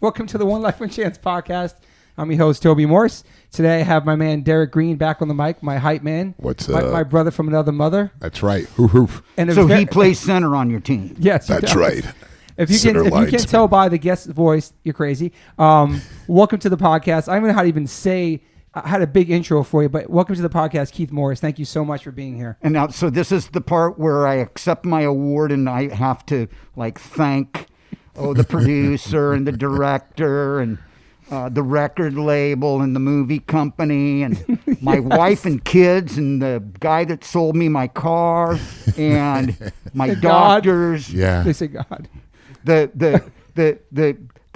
Welcome to the One Life One Chance podcast. I'm your host, Toby Morse. Today I have my man Derek Green back on the mic, my hype man. What's up? My brother from another mother. That's right. Hoof, hoof. And so he plays center on your team. Yes, that's right. If you can't tell by the guest voice, you're crazy. Welcome to the podcast. I don't know how to even say. I had a big intro for you, but welcome to the podcast, Keith Morris. Thank you so much for being here. And now, so this is the part where I accept my award and I have to thank the producer and the director and the record label and the movie company and my wife and kids and the guy that sold me my car and my doctors. Yeah. They say God. The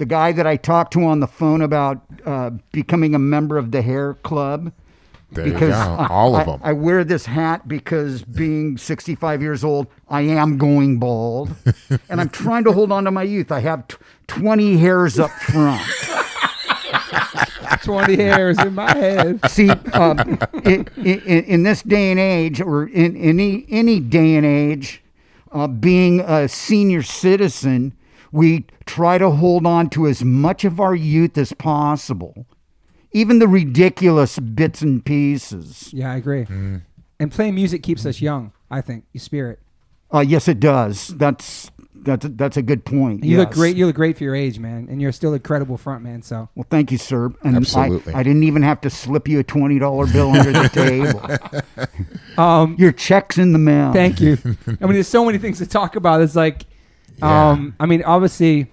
guy that I talked to on the phone about becoming a member of the hair club. There you go. All of them. I wear this hat because being 65 years old, I am going bald. And I'm trying to hold on to my youth. I have 20 hairs up front. 20 hairs in my head. See, in this day and age, or in any day and age, being a senior citizen, we try to hold on to as much of our youth as possible, even the ridiculous bits and pieces. Yeah, I agree. And playing music keeps us young, I think. Your spirit. Yes, it does. That's a good point. You look great. You look great for your age, man, and you're still a credible front man. So, well, thank you, sir. And absolutely. I didn't even have to slip you a $20 bill under the table. Your check's in the mail. Thank you. I mean, there's so many things to talk about. It's like, I mean, obviously,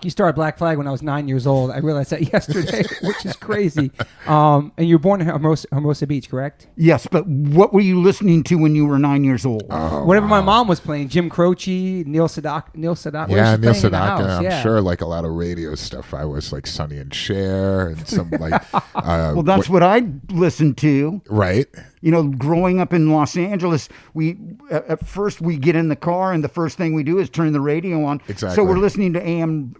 you started Black Flag when I was 9 years old. I realized that yesterday, which is crazy. And you were born in Hermosa Beach, correct? Yes, but what were you listening to when you were 9 years old? Whatever my mom was playing, Jim Croce, Neil Sedaka. Yeah, Neil Sedaka. I'm sure like a lot of radio stuff. I was like Sonny and Cher and some like. Well, that's what I listened to. Right. You know, growing up in Los Angeles, at first we get in the car and the first thing we do is turn the radio on. Exactly. So we're listening to AM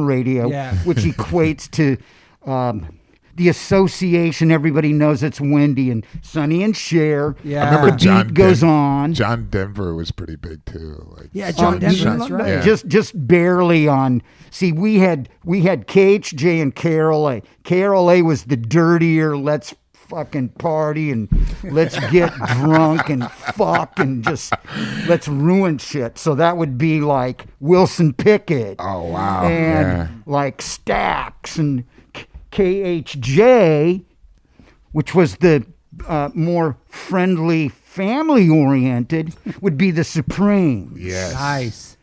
radio, which equates to the association. Everybody knows it's Wendy and Sonny and Cher. Yeah. I remember The beat goes on. John Denver was pretty big too. Like, yeah, John Denver. That's right. Yeah. Just barely on. See, we had KHJ and KRLA. KRLA was the dirtier. Let's fucking party and let's get drunk and fuck and just let's ruin shit. So that would be like Wilson Pickett. Oh wow. And like Stax and KHJ, which was the more friendly, family oriented, would be the Supremes. Yes. Nice.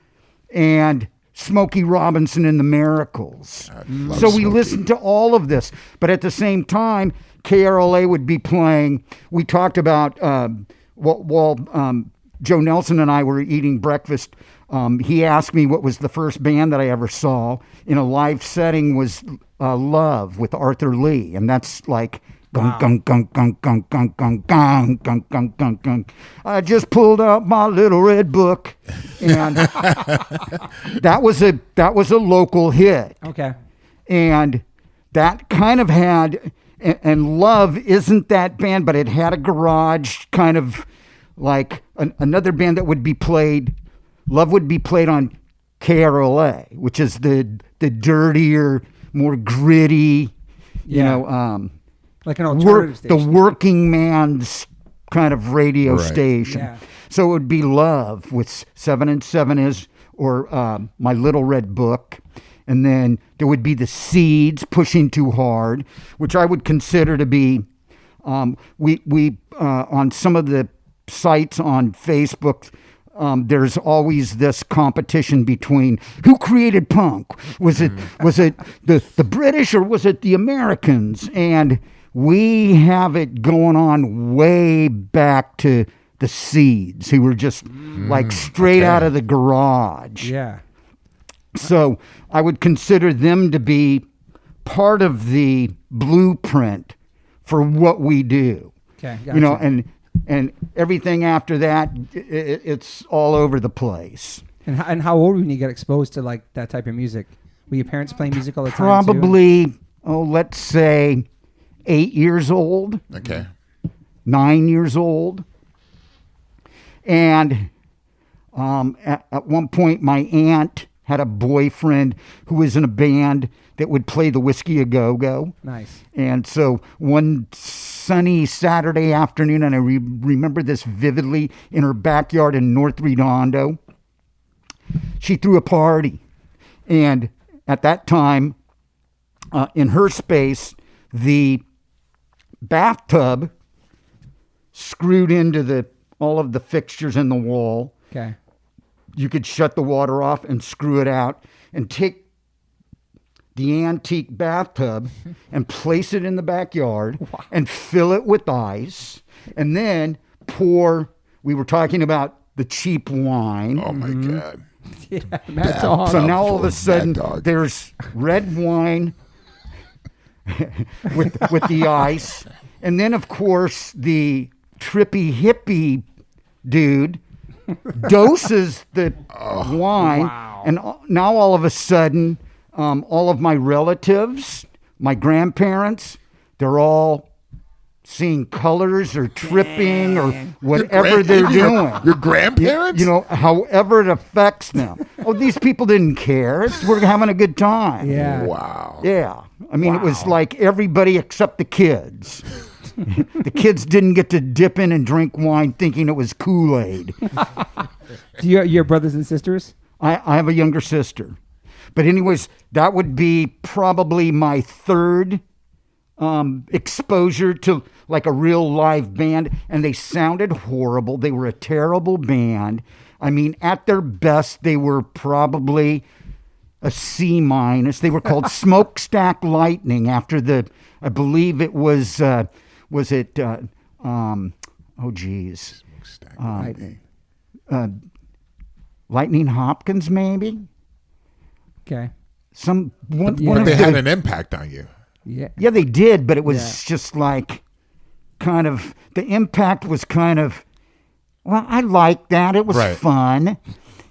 And Smokey Robinson and the Miracles. So we listened to all of this, but at the same time, KRLA would be playing. We talked about while Joe Nelson and I were eating breakfast. He asked me what was the first band that I ever saw in a live setting was Love with Arthur Lee, and that's like. Gung, gung, gung, gung, gung, gung, gung, gung, gung, gung, gung, gung. I just pulled out my little red book, and that was a local hit. Okay. And that kind of had, and Love isn't that band, but it had a garage kind of like another band that would be played. Love would be played on KRLA, which is the dirtier, more gritty, you know. Like an alternative station. The working man's kind of radio station. Yeah. So it would be Love with 7 and 7 is, or My Little Red Book. And then there would be the Seeds, Pushing Too Hard, which I would consider to be, we on some of the sites on Facebook, there's always this competition between who created punk. Was it the British or was it the Americans? And we have it going on way back to the Seeds, who were just like straight out of the garage. Yeah. So I would consider them to be part of the blueprint for what we do. Okay. Gotcha. You know, and everything after that, it's all over the place. And how old were you when you got exposed to like that type of music? Were your parents playing music all the time? Probably, let's say 8 years old. Okay. 9 years old. And at one point, my aunt had a boyfriend who was in a band that would play the Whiskey A Go-Go. Nice. And so one sunny Saturday afternoon, and I remember this vividly, in her backyard in North Redondo, she threw a party. And at that time, in her space, the bathtub screwed into all of the fixtures in the wall. Okay. You could shut the water off and screw it out and take the antique bathtub and place it in the backyard and fill it with ice and then we were talking about the cheap wine. Oh my God. Yeah, that's awesome. So now all of a sudden there's red wine with the ice. And then, of course, the trippy hippie dude doses the wine. Wow. And now all of a sudden, all of my relatives, my grandparents, they're all seeing colors or tripping or whatever they're doing. Your grandparents? You know, however it affects them. Oh, these people didn't care. We're having a good time. Yeah. Wow. Yeah. I mean, it was like everybody except the kids. The kids didn't get to dip in and drink wine thinking it was Kool-Aid. Do you have brothers and sisters? I have a younger sister. But anyways, that would be probably my third exposure to like a real live band, and they sounded horrible. They were a terrible band. I mean, at their best, they were probably a C-. They were called Smokestack Lightning after I believe it was Smokestack Lightning. Lightning Hopkins, maybe? Okay. One But of they the- had an impact on you. Yeah. Yeah, they did, but it was just like kind of, the impact was kind of, well, I liked that. It was fun.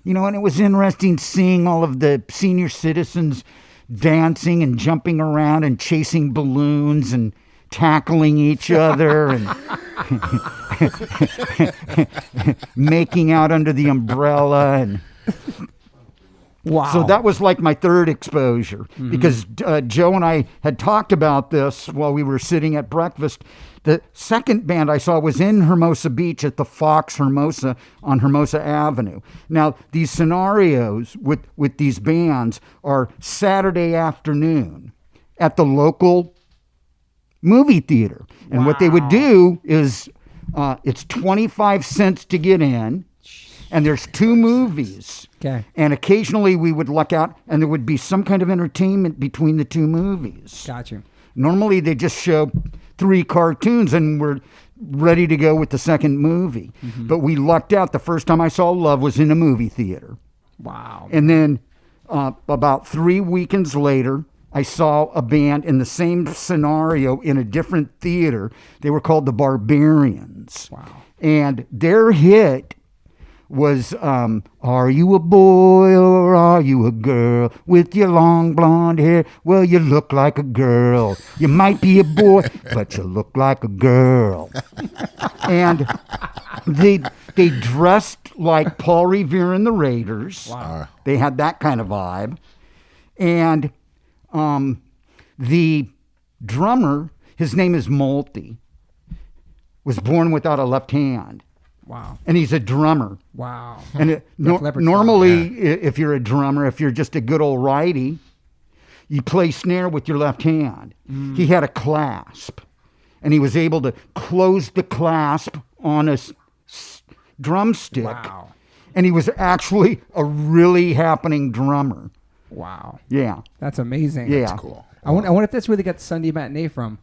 You know, and it was interesting seeing all of the senior citizens dancing and jumping around and chasing balloons and tackling each other and making out under the umbrella. And Wow. so that was like my third exposure, because Joe and I had talked about this while we were sitting at breakfast. The second band I saw was in Hermosa Beach at the Fox Hermosa on Hermosa Avenue. Now, these scenarios with these bands are Saturday afternoon at the local movie theater. And what they would do is it's 25 cents to get in, and there's two movies. Okay. And occasionally we would luck out, and there would be some kind of entertainment between the two movies. Gotcha. Normally they just show 3 cartoons and we're ready to go with the second movie. But we lucked out. The first time I saw Love was in a movie theater. Wow. And then about 3 weekends later, I saw a band in the same scenario in a different theater. They were called the Barbarians. Wow. And their hit was, are you a boy or are you a girl with your long blonde hair? Well, you look like a girl. You might be a boy, but you look like a girl. And they dressed like Paul Revere and the Raiders. Wow. They had that kind of vibe. And the drummer, his name is Molty, was born without a left hand. Wow. And he's a drummer. Wow. And normally, if you're a drummer, if you're just a good old righty, you play snare with your left hand. He had a clasp, and he was able to close the clasp on a drumstick. Wow. And he was actually a really happening drummer. Wow. Yeah. That's amazing. Yeah. That's cool. I wonder if that's where they got Sunday matinee from.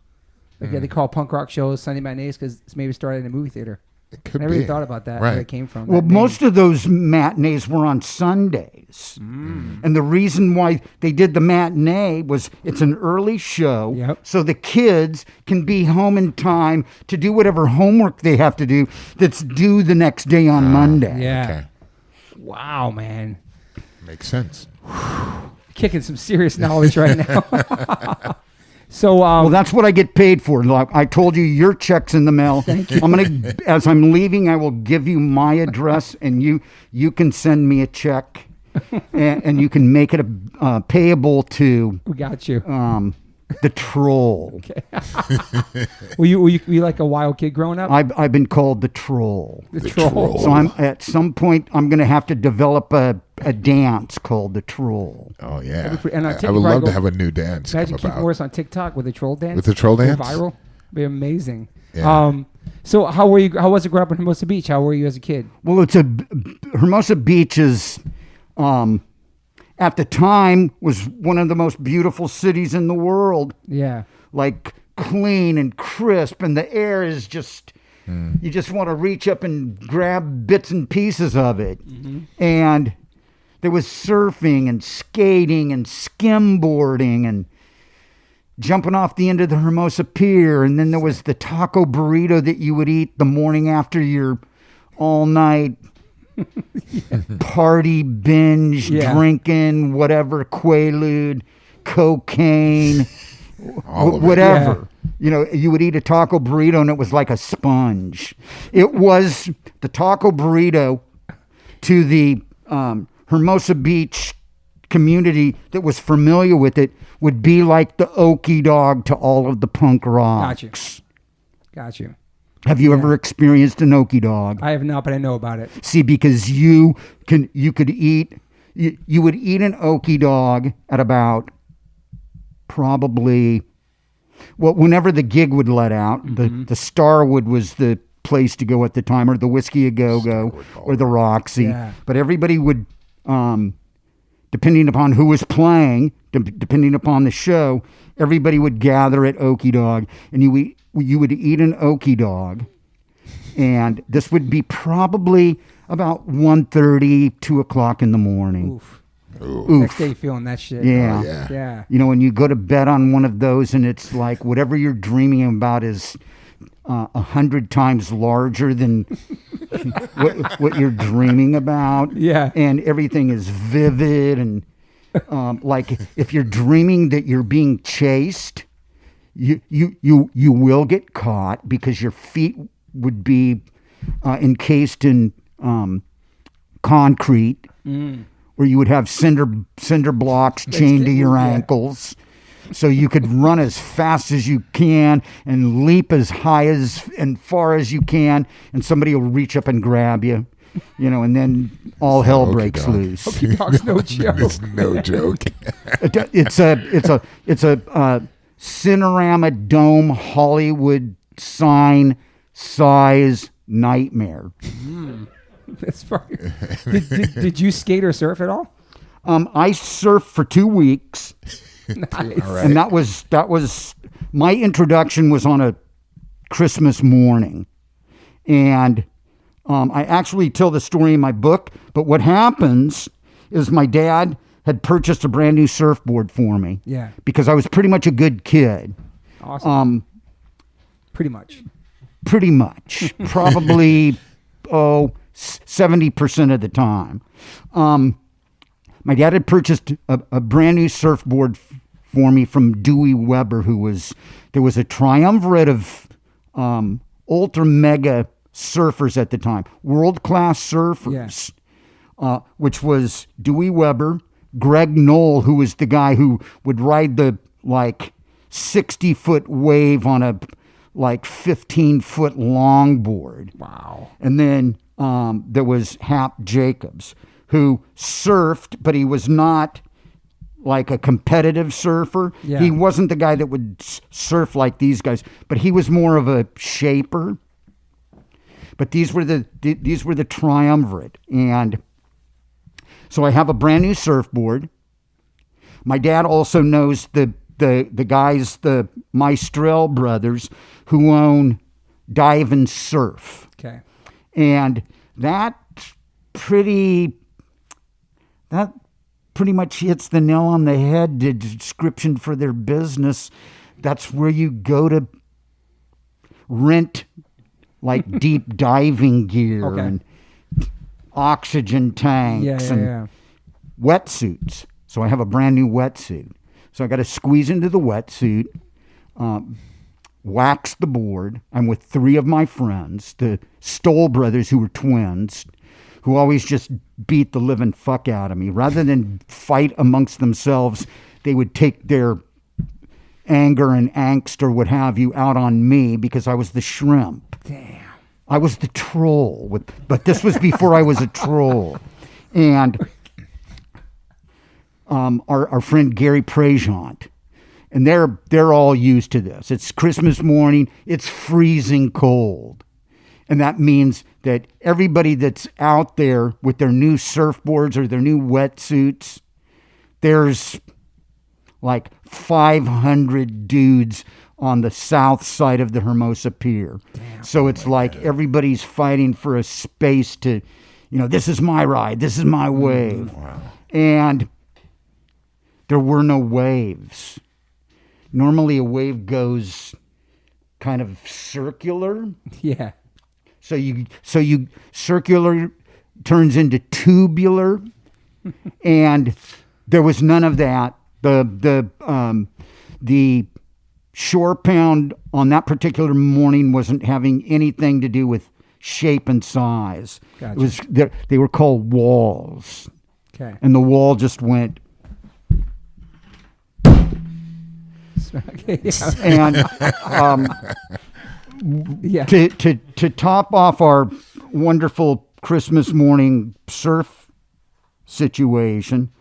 Like they call punk rock shows Sunday matinees because it's maybe started in a movie theater. It could I never be. really thought about that, Right. where it came from. Well, that name. most of those matinees were on Sundays. And the reason why they did the matinee was it's an early show, Yep. so the kids can be home in time to do whatever homework they have to do that's due the next day on Monday. Yeah. Okay. Wow, man. Makes sense. kicking some serious knowledge right now. So, Well, that's what I get paid for. Like I told you, your check's in the mail. Thank you. I'm gonna, as I'm leaving, I will give you my address, and you can send me a check. and you can make it payable to. We got you. The troll. Okay. were you like a wild kid growing up? I've been called the troll. The troll. So at some point I'm going to have to develop a dance called the troll. Oh yeah. And I would love to have a new dance. Imagine Keith Morse on TikTok with a troll dance. With the troll dance? Viral. It'd be amazing. Yeah. So how was it growing up in Hermosa Beach? How were you as a kid? Well, Hermosa Beach is at the time was one of the most beautiful cities in the world. Yeah. Like clean and crisp, and the air is just, you just want to reach up and grab bits and pieces of it. Mm-hmm. And there was surfing and skating and skimboarding and jumping off the end of the Hermosa Pier. And then there was the taco burrito that you would eat the morning after your all night party binge, drinking, whatever, Quaalude, cocaine, whatever. Yeah. You know, you would eat a taco burrito and it was like a sponge. It was the taco burrito to the Hermosa Beach community that was familiar with it would be like the Okie Dog to all of the punk rock. Got you. Have you ever experienced an Okie Dog? I have not, but I know about it. See, because you would eat an Okie Dog at about probably, well, whenever the gig would let out. The Starwood was the place to go at the time, or the Whiskey A Go-Go, or the Roxy. Yeah. But everybody would, depending upon who was playing, depending upon the show, everybody would gather at Okie Dog, and you would eat an Okie Dog, and this would be probably about 1:30, 2 o'clock in the morning. Oof. Next day feeling that shit. Yeah. Oh, yeah. You know, when you go to bed on one of those and it's like whatever you're dreaming about is 100 times larger than what you're dreaming about. Yeah. And everything is vivid. And like if you're dreaming that you're being chased, you will get caught because your feet would be encased in concrete, where you would have cinder blocks chained to your ankles, so you could run as fast as you can and leap as high and far as you can, and somebody will reach up and grab you, you know, and then all hell breaks loose. Okie Dog's no joke. It's no joke. It's a Cinerama Dome Hollywood sign size nightmare. That's funny. Did you skate or surf at all? I surfed for 2 weeks. Nice. All right. And that was my introduction was on a Christmas morning. And I actually tell the story in my book, but what happens is my dad had purchased a brand new surfboard for me. Yeah. Because I was pretty much a good kid. Awesome. Pretty much. Probably 70% of the time. My dad had purchased a brand new surfboard for me from Dewey Weber, there was a triumvirate of ultra mega surfers at the time, world-class surfers, which was Dewey Weber, Greg Knoll, who was the guy who would ride the 60-foot wave on a 15-foot longboard. Wow. And then there was Hap Jacobs, who surfed, but he was not like a competitive surfer. Yeah. He wasn't the guy that would surf like these guys, but he was more of a shaper. But these were the triumvirate. And so I have a brand new surfboard. My dad also knows the guys, the Meistrel brothers, who own Dive and Surf. Okay. And that pretty much hits the nail on the head, the description for their business. That's where you go to rent deep diving gear and oxygen tanks and wetsuits. So I have a brand new wetsuit. So I got to squeeze into the wetsuit, wax the board. I'm with 3 of my friends, the Stoll brothers, who were twins. who always just beat the living fuck out of me. Rather than fight amongst themselves, they would take their anger and angst or what have you out on me because I was the shrimp. Damn. I was the troll, but this was before I was a troll. And our friend Gary Prejeant, and they're all used to this. It's Christmas morning. It's freezing cold. And that means that everybody that's out there with their new surfboards or their new wetsuits, there's like 500 dudes on the south side of the Hermosa Pier. Damn, so it's like everybody's fighting for a space to, this is my ride, this is my wave. Wow. And there were no waves. Normally a wave goes kind of circular. Yeah. So you circular turns into tubular, and there was none of that. The shore pound on that particular morning wasn't having anything to do with shape and size. Gotcha. It was they were called walls. Okay. And the wall just went. Okay, yeah. And Yeah. To top off our wonderful Christmas morning surf situation,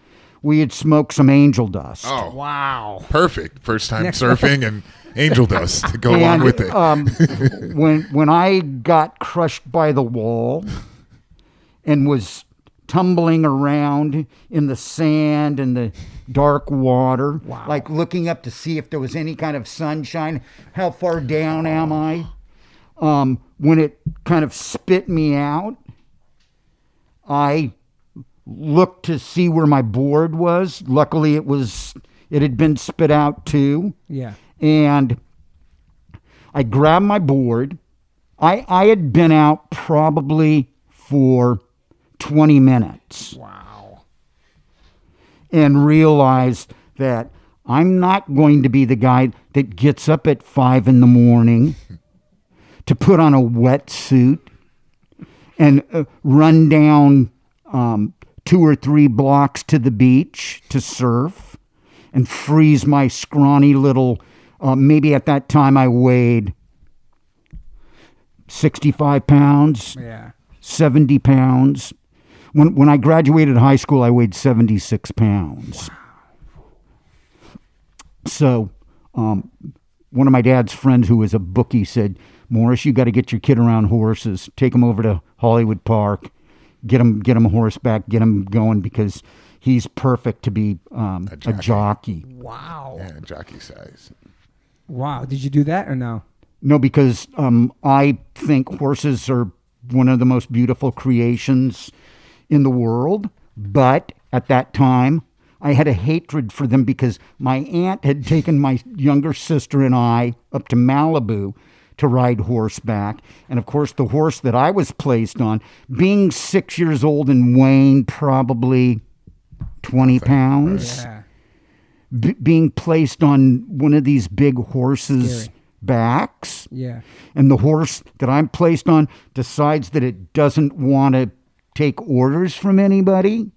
we had smoked some angel dust. Oh, Wow. perfect. First time surfing and angel dust to go along with it. When I got crushed by the wall and was tumbling around in the sand and the dark water, like looking up to see if there was any kind of sunshine. How far down am I? When it kind of spit me out, I looked to see where my board was. Luckily, it had been spit out too. Yeah. And I grabbed my board. I had been out probably for 20 minutes. Wow. And realized that I'm not going to be the guy that gets up at 5 a.m. to put on a wetsuit and run down 2 or 3 blocks to the beach to surf and freeze my scrawny little, maybe at that time I weighed 65 pounds, 70 pounds. When I graduated high school, I weighed 76 pounds. Wow. So one of my dad's friends who was a bookie said, Morris, you got to get your kid around horses. Take him over to Hollywood Park. Get him horseback. Get him going because he's perfect to be a jockey. Wow. Yeah, jockey size. Wow. Did you do that or no? No, because I think horses are one of the most beautiful creations in the world. But at that time, I had a hatred for them because my aunt had taken my younger sister and I up to Malibu to ride horseback. And of course, the horse that I was placed on, being 6 years old and weighing probably 20 pounds, being placed on one of these big horses' backs. Yeah. And the horse that I'm placed on decides that it doesn't want to take orders from anybody,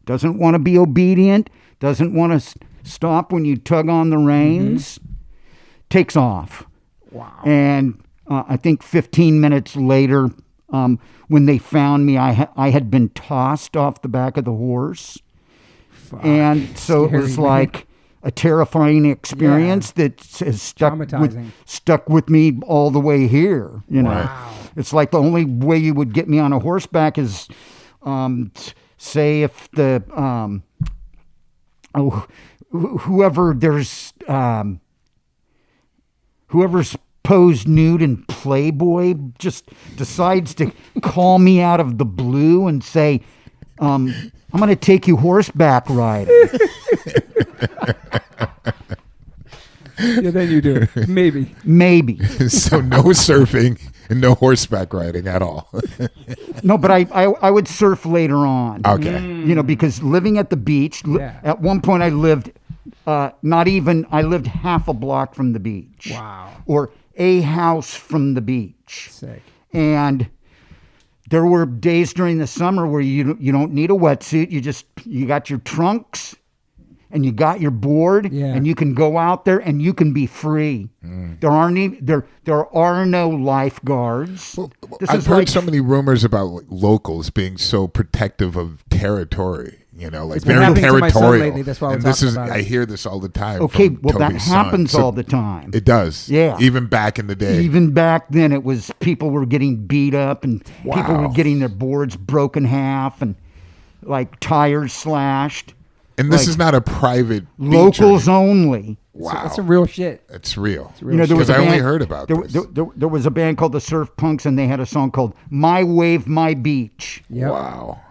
doesn't want to be obedient, doesn't want to stop when you tug on the reins, takes off. Wow. And I think 15 minutes later, when they found me, I had been tossed off the back of the horse. Fuck. And so it was like a terrifying experience that has stuck with me all the way here. You know, Wow. It's like the only way you would get me on a horseback is, say, if the whoever's posed nude in Playboy just decides to call me out of the blue and say, I'm going to take you horseback riding. Yeah, then you do. Maybe. So no surfing and no horseback riding at all. No, but I would surf later on. Okay. You know, because living at the beach, at one point I lived I lived half a block from the beach. Wow. Or a house from the beach. Sick. And there were days during the summer where you don't need a wetsuit. You got your trunks and you got your board, and you can go out there and you can be free. There are no lifeguards. Well, I've heard so many rumors about locals being so protective of territory. Like very territorial. Lately, that's why and this is I hear this all the time. Okay, from well, Toby's that happens son. So all the time. It does. Yeah. Even back in the day. Even back then, it was people were getting beat up and people were getting their boards broken half and like tires slashed. And this is not a private locals only. Wow, that's some real shit. It's real. Because I only heard about this. There was a band called the Surf Punks, and they had a song called "My Wave, My Beach." Yep. Wow.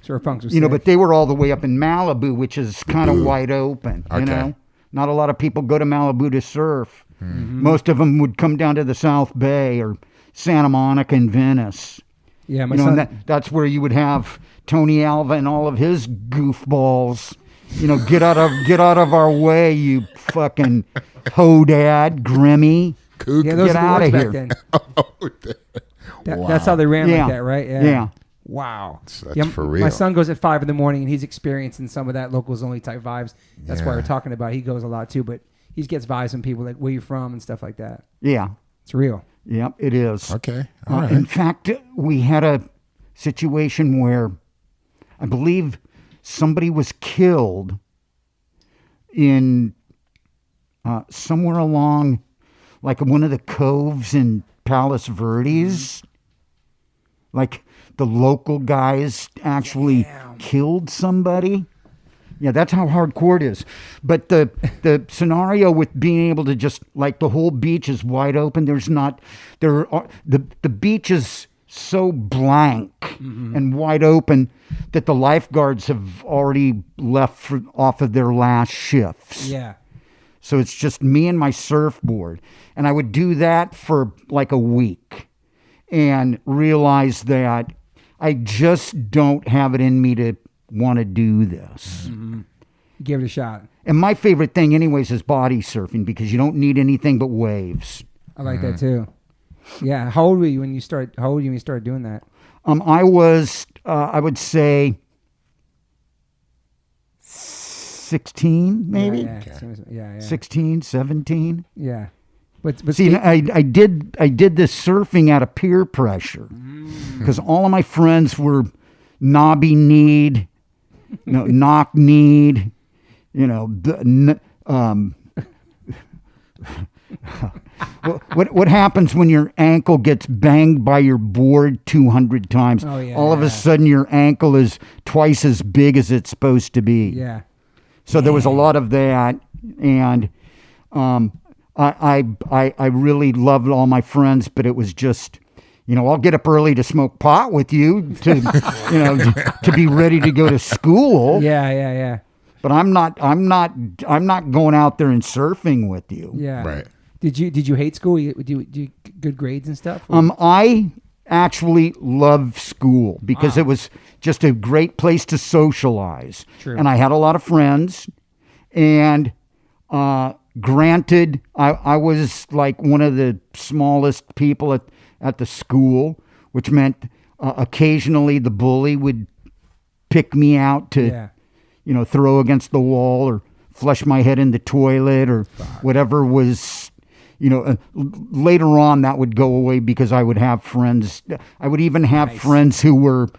Surf Punks was but they were all the way up in Malibu, which is kind of wide open. Okay. Not a lot of people go to Malibu to surf. Mm-hmm. Most of them would come down to the South Bay or Santa Monica and Venice. Yeah, my son. And that's where you would have Tony Alva and all of his goofballs. Get out of our way, you fucking hodad, Grimmy. Kook. Yeah, those get out of here. That's how they ran like that, right? Yeah. Wow. That's for real. My son goes at 5 a.m. and he's experiencing some of that locals only type vibes. That's why we're talking about. He goes a lot too, but he gets vibes from people like where you from and stuff like that. Yeah. It's real. Yep, it is. Okay. All right. In fact, we had a situation where I believe somebody was killed in somewhere along like one of the coves in Palos Verdes. Like the local guys actually killed somebody. Yeah, that's how hardcore it is. But the scenario with being able to just, like, the whole beach is wide open. The beach is so blank and wide open that the lifeguards have already left off of their last shifts. Yeah. So it's just me and my surfboard. And I would do that for like a week and realize that I just don't have it in me to want to do this. Mm-hmm. Give it a shot. And my favorite thing anyways is body surfing because you don't need anything but waves. I like that too. Yeah. How old were you when you started doing that? I was, I would say 16 maybe. Yeah. 16, 17. Yeah. But see, I did this surfing out of peer pressure because all of my friends were knobby kneed, knock kneed, what happens when your ankle gets banged by your board 200 times? Oh, yeah, all of a sudden your ankle is twice as big as it's supposed to be. Yeah. So there was a lot of that, and I really loved all my friends, but it was just, I'll get up early to smoke pot with you to be ready to go to school. Yeah. But I'm not going out there and surfing with you. Yeah. Right. Did you hate school? Did you good grades and stuff? I actually loved school because it was just a great place to socialize. True. And I had a lot of friends, and granted, I was like one of the smallest people at the school, which meant occasionally the bully would pick me out to, throw against the wall or flush my head in the toilet or whatever was, later on that would go away because I would have friends. I would even have friends who were,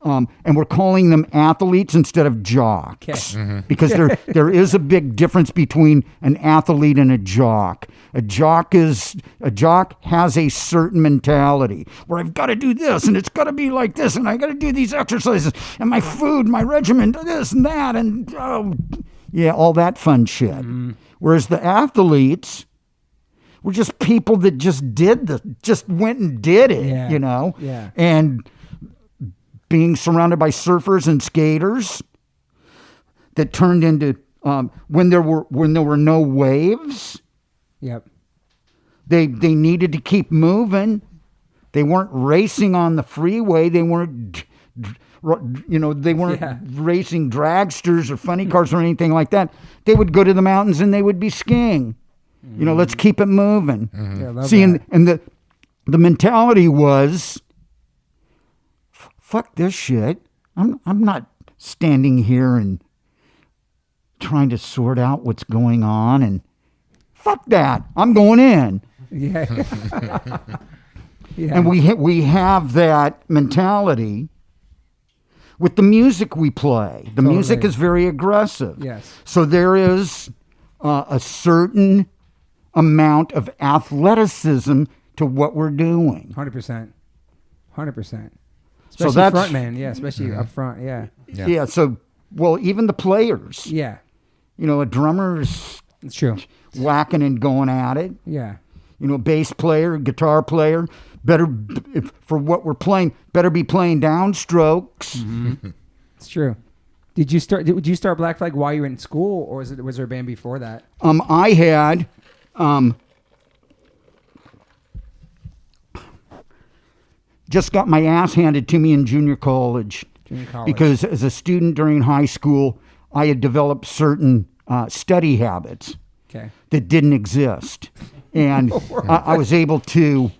and we're calling them athletes instead of jocks, because there is a big difference between an athlete and a jock. A jock has a certain mentality where I've got to do this and it's got to be like this and I got to do these exercises and my food, my regimen, this and that, and all that fun shit. Whereas the athletes were just people that just went and did it, Yeah. and being surrounded by surfers and skaters that turned into when there were no waves. Yep. They needed to keep moving. They weren't racing on the freeway. They weren't racing dragsters or funny cars or anything like that. They would go to the mountains and they would be skiing. Let's keep it moving. Yeah, See, and the mentality was, fuck this shit. I'm not standing here and trying to sort out what's going on, and fuck that. I'm going in. Yeah. Yeah. And we have that mentality with the music we play. The music is very aggressive. Yes. So there is a certain amount of athleticism to what we're doing. 100%. 100%. So Especially that's front man, yeah. Especially up front, yeah. Yeah. So, well, even the players. Yeah. You know, a drummer's It's true. whacking and going at it. Yeah. You know, bass player, guitar player, better for what we're playing. Better be playing downstrokes. It's true. Did you start Black Flag while you were in school, or was there a band before that? I had. Just got my ass handed to me in junior college. Because as a student during high school, I had developed certain study habits that didn't exist, and I was able to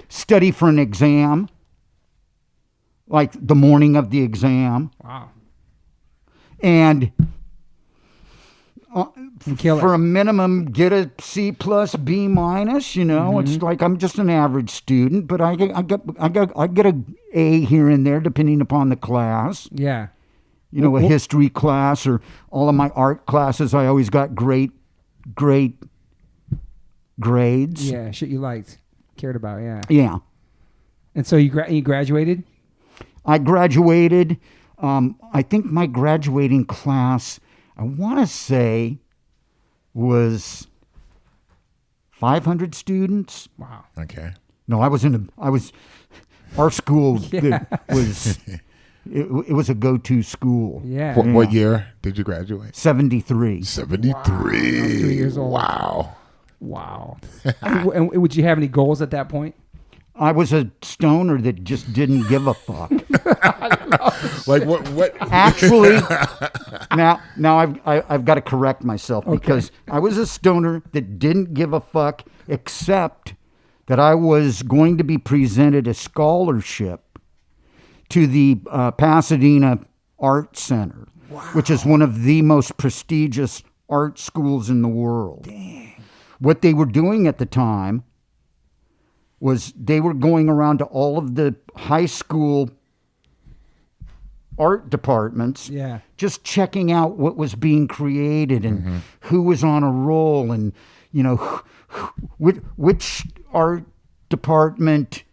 study for an exam, like the morning of the exam. Wow. And Kill for it. a minimum, get a C plus, B minus. You know, it's like I'm just an average student, but I get a A here and there depending upon the class. Yeah. You know, a history class or all of my art classes, I always got great grades. Yeah, shit you liked, cared about, yeah. Yeah. And so you graduated? I graduated. I think my graduating class, I want to say, was 500 students. Wow. Okay. No, our school was, it was a go-to school. Yeah. What year did you graduate? 73. 73. Wow. I was 3 years old. Wow. Wow. And would you have any goals at that point? I was a stoner that just didn't give a fuck. Like what? Actually, now I've got to correct myself because I was a stoner that didn't give a fuck, except that I was going to be presented a scholarship to the Pasadena Art Center, which is one of the most prestigious art schools in the world. Dang. What they were doing at the time was they were going around to all of the high school art departments, just checking out what was being created and who was on a roll, and you know which art department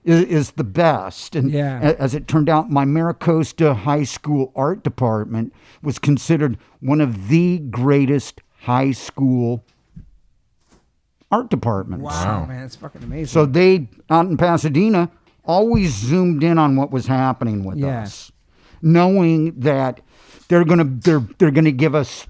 is the best. And as it turned out, my Maricosta High School art department was considered one of the greatest high school art departments. Wow, man, it's fucking amazing. So they, out in Pasadena, always zoomed in on what was happening with us, knowing that they're gonna give us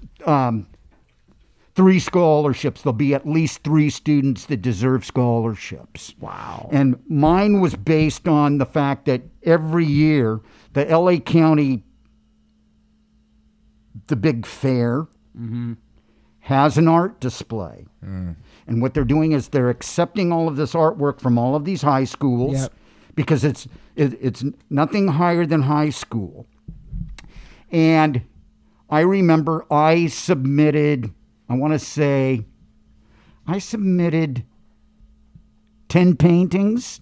3 scholarships. There'll be at least 3 students that deserve scholarships. Wow. And mine was based on the fact that every year the LA County, the big fair, has an art display. And what they're doing is they're accepting all of this artwork from all of these high schools because it's nothing higher than high school. And I remember I submitted 10 paintings.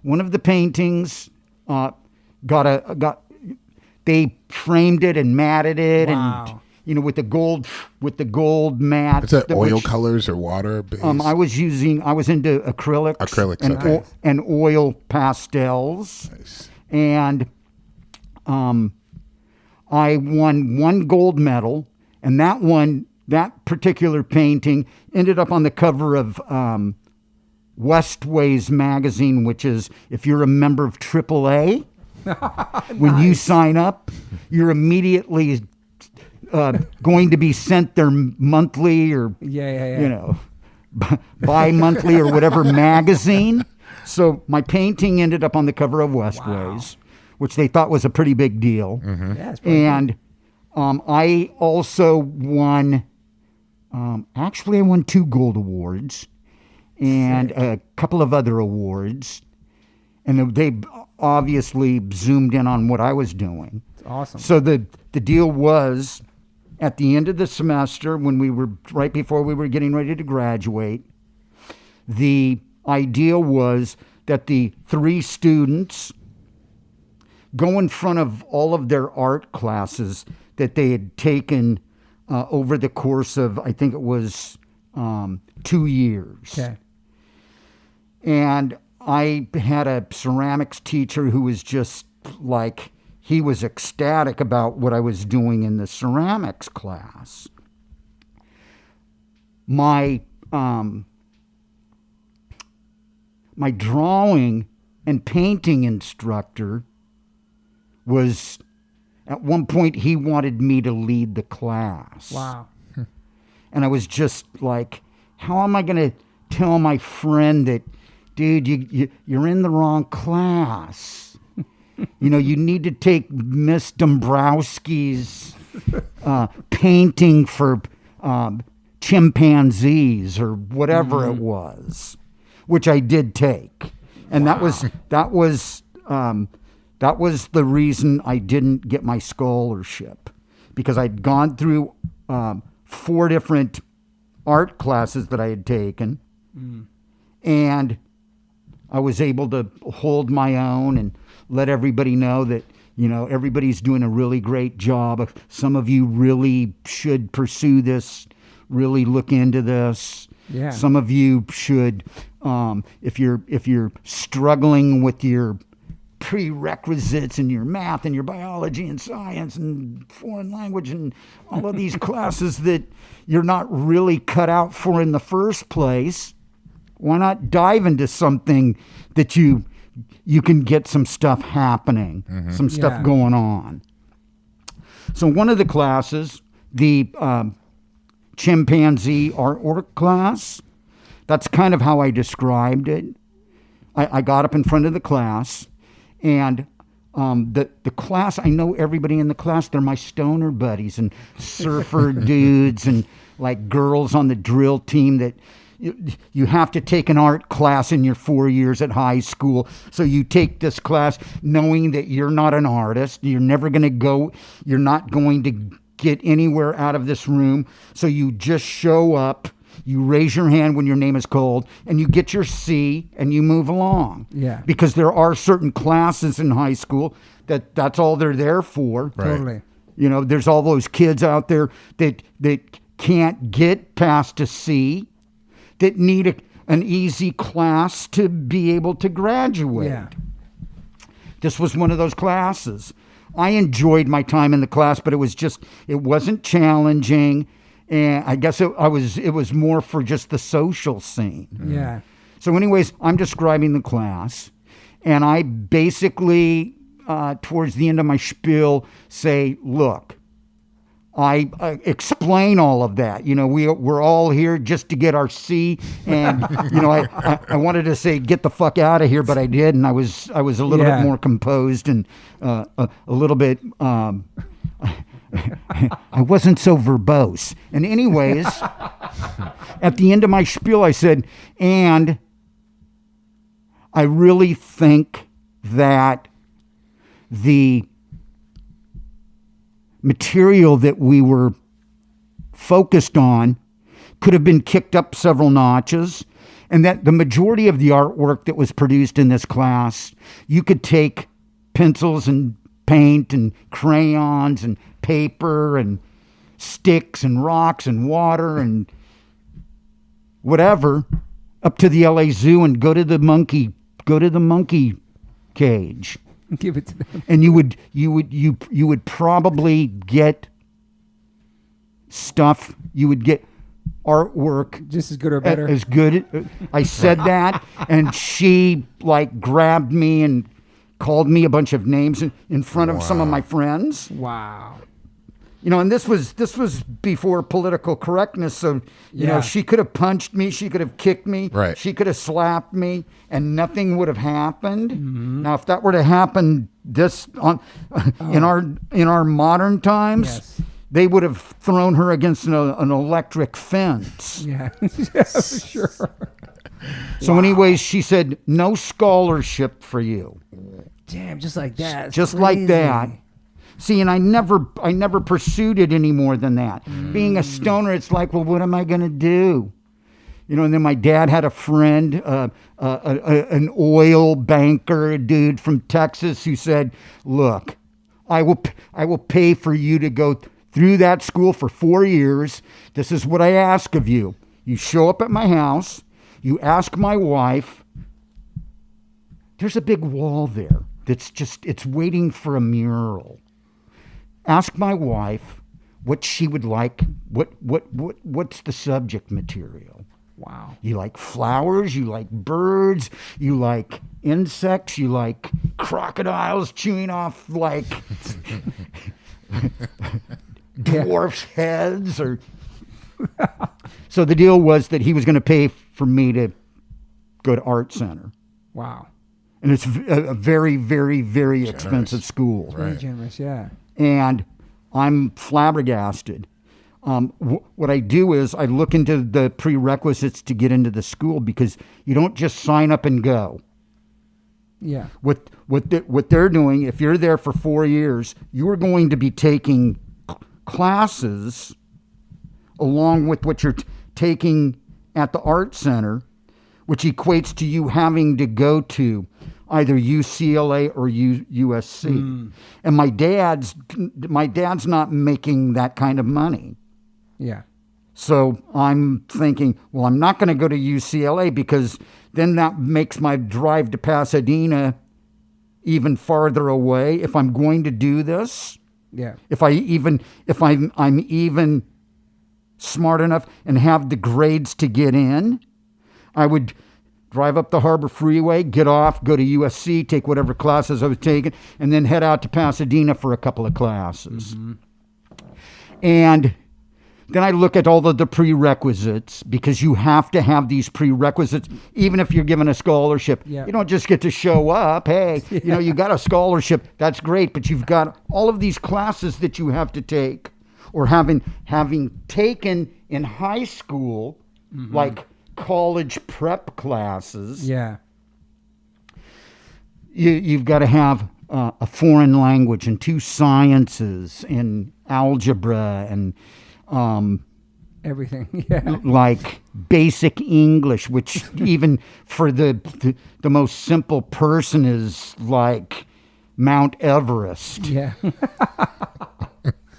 One of the paintings they framed it and matted it and with the gold mat. Is that oil colors or water based? I was into acrylics and oil pastels. Nice. And I won 1 gold medal, and that particular painting ended up on the cover of Westways magazine, which is, if you're a member of AAA, when you sign up, you're immediately going to be sent their monthly or bi-monthly or whatever magazine. So my painting ended up on the cover of Westways, which they thought was a pretty big deal. Yeah, and I also won. Actually, I won 2 gold awards and a couple of other awards. and they obviously zoomed in on what I was doing. It's awesome. So the deal was, at the end of the semester, when we were right before we were getting ready to graduate, the idea was that the 3 students go in front of all of their art classes that they had taken over the course of, I think it was 2 years. Okay. And I had a ceramics teacher who was just like, he was ecstatic about what I was doing in the ceramics class. My drawing and painting instructor was, at one point, he wanted me to lead the class. Wow. And I was just like, how am I going to tell my friend that, dude, you're in the wrong class? You need to take Miss Dombrowski's painting for chimpanzees or whatever it was, which I did take. And that was the reason I didn't get my scholarship, because I'd gone through 4 different art classes that I had taken, and I was able to hold my own and let everybody know that, everybody's doing a really great job. Some of you really should pursue this, really look into this. Yeah. Some of you should, if you're struggling with your prerequisites in your math and your biology and science and foreign language and all of these classes that you're not really cut out for in the first place, why not dive into something that you can get some stuff happening, some stuff going on? So one of the classes, the chimpanzee artwork class, that's kind of how I described it. I got up in front of the class, and the class, I know everybody in the class. They're my stoner buddies and surfer dudes and like girls on the drill team that you have to take an art class in your 4 years at high school. So you take this class knowing that you're not an artist. You're never going to go. You're not going to get anywhere out of this room. So you just show up. You raise your hand when your name is called, and you get your C, and you move along. Yeah. Because there are certain classes in high school that's all they're there for. Right. Totally. There's all those kids out there that can't get past a C, that need an easy class to be able to graduate. Yeah. This was one of those classes. I enjoyed my time in the class, but it wasn't challenging. And I guess it was more for just the social scene. Yeah. So anyways, I'm describing the class, and I basically, towards the end of my spiel, say, look, I explain all of that. We're all here just to get our C, and I wanted to say get the fuck out of here, but I did, and I was a little bit more composed and a little bit. I wasn't so verbose. And anyways, at the end of my spiel, I said, and I really think that the material that we were focused on could have been kicked up several notches, and that the majority of the artwork that was produced in this class, you could take pencils and paint and crayons and paper and sticks and rocks and water and whatever up to the LA Zoo and go to the monkey cage. Give it to them. And you would probably get stuff. You would get artwork Just as good or better. as good. I said that, and she grabbed me and called me a bunch of names in front of some of my friends. Wow. And this was before political correctness. So she could have punched me, she could have kicked me, Right. she could have slapped me, and nothing would have happened. Mm-hmm. Now, if that were to happen in our modern times, Yes. they would have thrown her against an electric fence. Yeah. Yeah, for sure. So anyways, she said, no scholarship for you. Damn, just like that. It's Just like crazy. that. See, and I never pursued it any more than that. Being a stoner, it's like, well, what am I going to do? You know, and then my dad had a friend, an oil banker, a dude from Texas, who said, look, I will pay for you to go through that school for 4 years. This is what I ask of you. You show up at my house. You ask my wife. There's a big wall there it's waiting for a mural. Ask my wife what she would like. What's the subject material? Wow. You like flowers, you like birds, you like insects, you like crocodiles chewing off like dwarfs' heads, or so the deal was that he was going to pay for me to go to art center. Wow. And it's a very, very, very expensive school. Very generous, yeah. And I'm flabbergasted. What I do is I look into the prerequisites to get into the school, because you don't just sign up and go. Yeah. What they're doing, if you're there for 4 years, you are going to be taking classes along with what you're taking at the art center, which equates to you having to go to either UCLA or USC. And my dad's not making that kind of money. Yeah. So I'm thinking, well, I'm not going to go to UCLA, because then that makes my drive to Pasadena even farther away if I'm going to do this. Yeah. If I'm even smart enough and have the grades to get in, I would drive up the Harbor Freeway, get off, go to USC, take whatever classes I was taking, and then head out to Pasadena for a couple of classes. And then I look at all of the prerequisites, because you have to have these prerequisites, even if you're given a scholarship. Yeah. You don't just get to show up. Hey, you know, you got a scholarship. That's great. But you've got all of these classes that you have to take, or having taken in high school, like college prep classes. Yeah. You've got to have a foreign language and 2 sciences and algebra and Everything. Yeah. like basic English, which even for the most simple person is like Mount Everest. Yeah.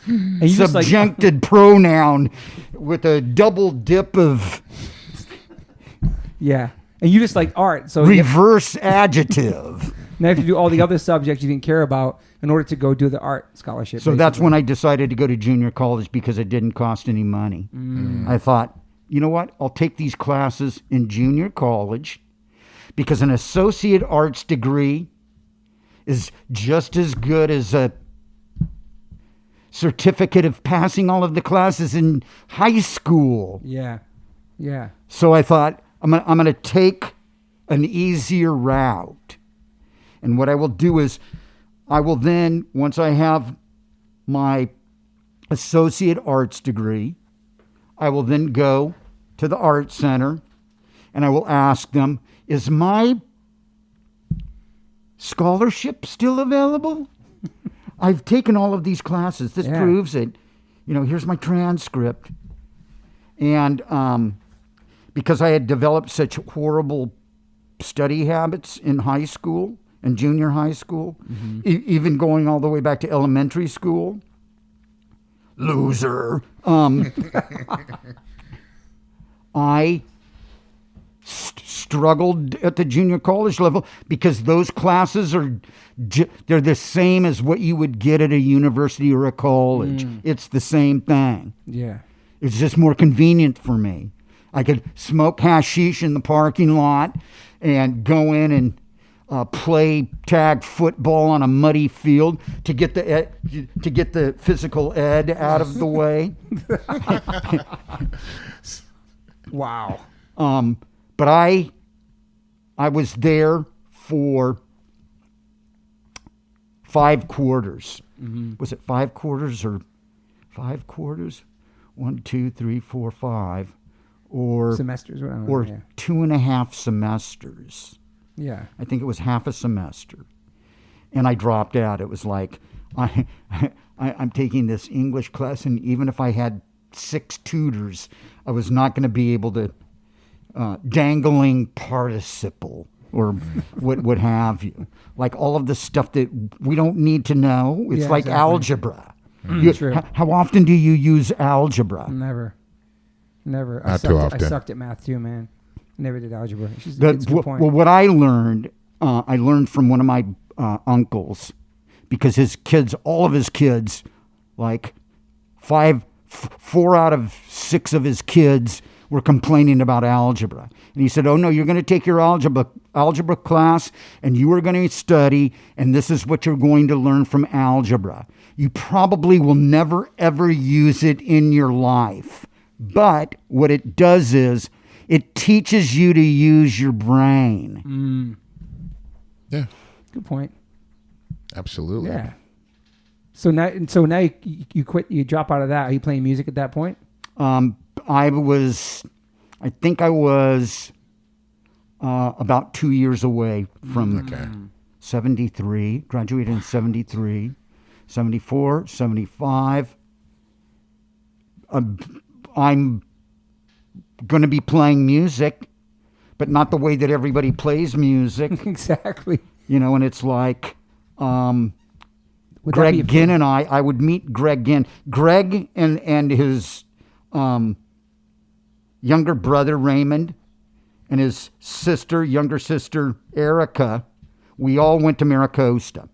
And you just like, Subjuncted pronoun with a double dip of yeah. And you just like art. So reverse adjective. now you have to do all the other subjects you didn't care about in order to go do the art scholarship. So that's when I decided to go to junior college, because it didn't cost any money. I thought, you know what? I'll take these classes in junior college, because an associate arts degree is just as good as a certificate of passing all of the classes in high school. Yeah. Yeah. So I thought, I'm going to take an easier route. And what I will do is, I will then, once I have my associate arts degree, I will then go to the art center and I will ask them, is my scholarship still available? I've taken all of these classes. This proves it. You know, here's my transcript. And because I had developed such horrible study habits in high school and junior high school, even going all the way back to elementary school, loser, I struggled at the junior college level, because those classes are they're the same as what you would get at a university or a college. It's the same thing. Yeah. It's just more convenient for me. I could smoke hashish in the parking lot and go in and play tag football on a muddy field to get the physical ed out of the way. Wow. But I was there for 5 quarters. Was it 5 quarters or 5 quarters? 1, 2, 3, 4, 5. or semesters, or 2.5 semesters. Yeah. I think it was half a semester. And I dropped out. It was like, I'm taking this English class, and even if I had 6 tutors, I was not going to be able to dangling participle or what have you. Like all of the stuff that we don't need to know. It's like algebra. True. How often do you use algebra? Never. Not too often. I sucked at math too, man. Never did algebra. It's a good point. Well, what I learned from one of my uncles, because all of his kids, like 4 out of 6 of his kids were complaining about algebra. And he said, oh no, you're going to take your algebra class and you are going to study, and this is what you're going to learn from algebra. You probably will never ever use it in your life. But what it does is it teaches you to use your brain. Yeah. Good point. Absolutely. Yeah. So now you quit. You drop out of that. Are you playing music at that point? I think I was about 2 years away from 73. Graduated in 73, 74, 75. I'm going to be playing music, but not the way that everybody plays music. Exactly. And it's like Greg Ginn and I would meet Greg Ginn. Greg and his younger brother Raymond and his younger sister Erica, we all went to Maricosta.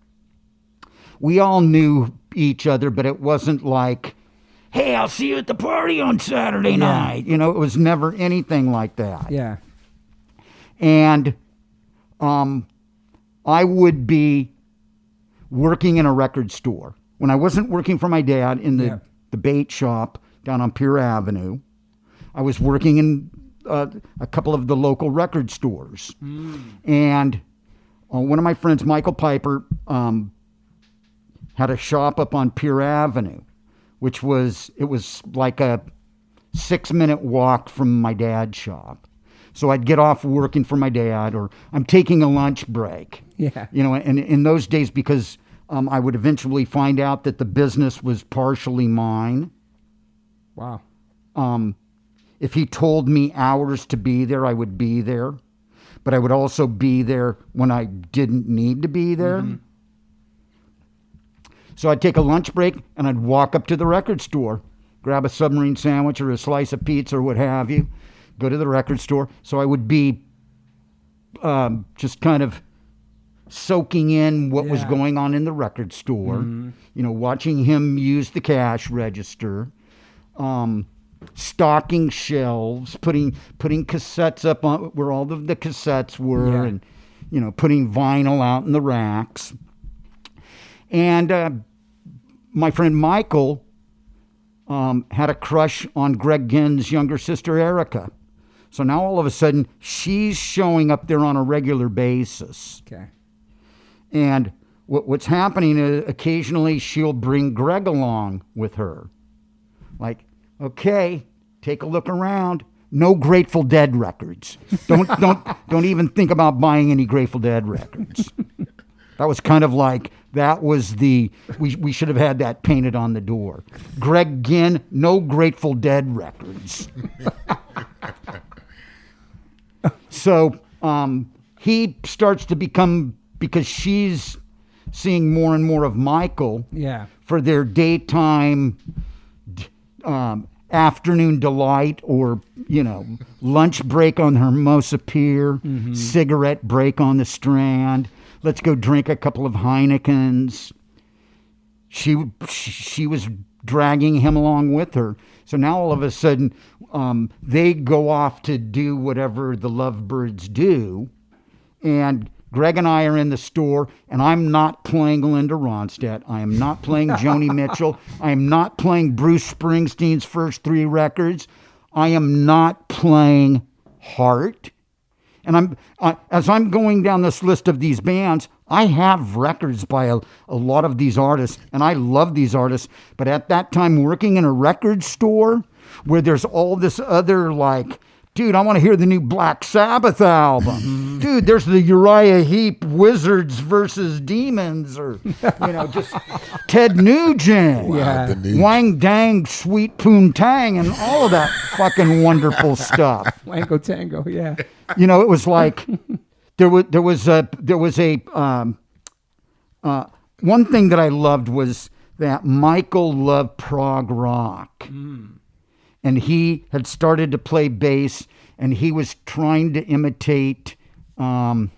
We all knew each other, but it wasn't like, hey, I'll see you at the party on Saturday night. It was never anything like that. Yeah. And I would be working in a record store. When I wasn't working for my dad in the bait shop down on Pier Avenue, I was working in a couple of the local record stores. And one of my friends, Michael Piper, had a shop up on Pier Avenue, which was like a 6-minute walk from my dad's shop. So I'd get off working for my dad, or I'm taking a lunch break. Yeah. And in those days, because I would eventually find out that the business was partially mine. Wow. If he told me hours to be there, I would be there. But I would also be there when I didn't need to be there. Mm-hmm. So I'd take a lunch break and I'd walk up to the record store, grab a submarine sandwich or a slice of pizza or what have you, go to the record store. So I would be just kind of soaking in what was going on in the record store, watching him use the cash register, stocking shelves, putting cassettes up on where all of the cassettes were, and putting vinyl out in the racks. And my friend Michael had a crush on Greg Ginn's younger sister Erica. So now all of a sudden she's showing up there on a regular basis. Okay. And what's happening is occasionally she'll bring Greg along with her. Like, okay, take a look around. No Grateful Dead records. Don't even think about buying any Grateful Dead records. That was kind of like, we should have had that painted on the door. Greg Ginn, no Grateful Dead records. So he starts to become, because she's seeing more and more of Michael for their daytime afternoon delight, or lunch break on Hermosa Pier, cigarette break on the Strand. Let's go drink a couple of Heinekens. She was dragging him along with her. So now all of a sudden, they go off to do whatever the lovebirds do. And Greg and I are in the store, and I'm not playing Linda Ronstadt. I am not playing Joni Mitchell. I am not playing Bruce Springsteen's first 3 records. I am not playing Heart. And as I'm going down this list of these bands, I have records by a lot of these artists, and I love these artists. But at that time, working in a record store where there's all this other like dude, I want to hear the new Black Sabbath album. Dude, there's the Uriah Heep Wizards versus Demons, or, just Ted Nugent. Yeah. Wang Dang, Sweet Poontang, and all of that fucking wonderful stuff. Wango Tango, yeah. It was like there was a one thing that I loved was that Michael loved prog rock. And he had started to play bass, and he was trying to imitate the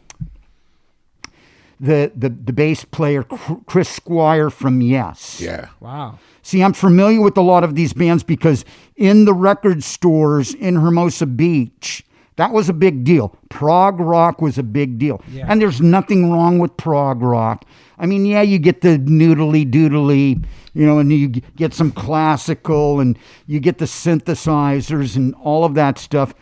bass player Chris Squire from Yes. Yeah. Wow. See, I'm familiar with a lot of these bands because in the record stores in Hermosa Beach, that was a big deal. Prog rock was a big deal. Yeah. And there's nothing wrong with prog rock. I mean, yeah, you get the noodly doodly, and you get some classical, and you get the synthesizers and all of that stuff.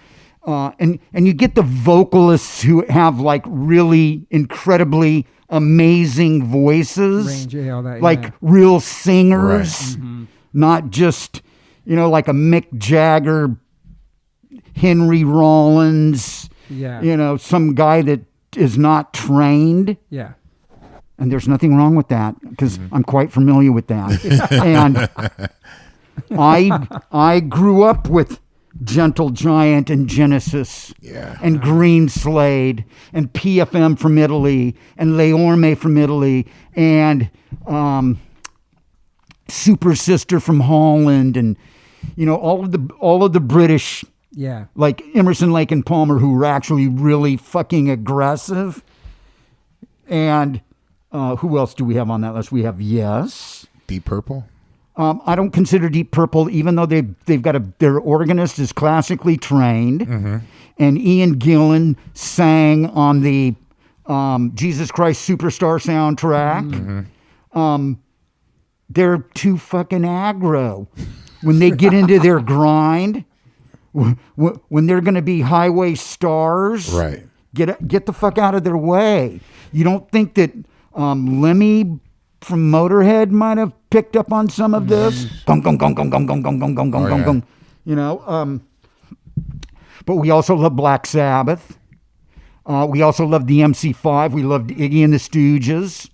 And you get the vocalists who have like really incredibly amazing voices. Range, yeah, all that, like yeah. real singers, Right. not just, like a Mick Jagger, Henry Rollins, Yeah. Some guy that is not trained. Yeah. And there's nothing wrong with that because I'm quite familiar with that. And I grew up with Gentle Giant and Genesis and Green Slade and PFM from Italy and Le Orme from Italy and Super Sister from Holland and all of the British, like Emerson, Lake and Palmer, who were actually really fucking aggressive. And who else do we have on that list? We have Yes. Deep Purple? I don't consider Deep Purple, even though they've got their organist is classically trained, and Ian Gillan sang on the Jesus Christ Superstar soundtrack. They're too fucking aggro when they get into their grind. When they're going to be highway stars, Right? Get the fuck out of their way. You don't think that Lemmy from Motorhead might have picked up on some of this? Gong, gong, gong, gong, gong, gong, gong, gong, gong, gong, gong. But we also love Black Sabbath. We also loved the MC5. We loved Iggy and the Stooges.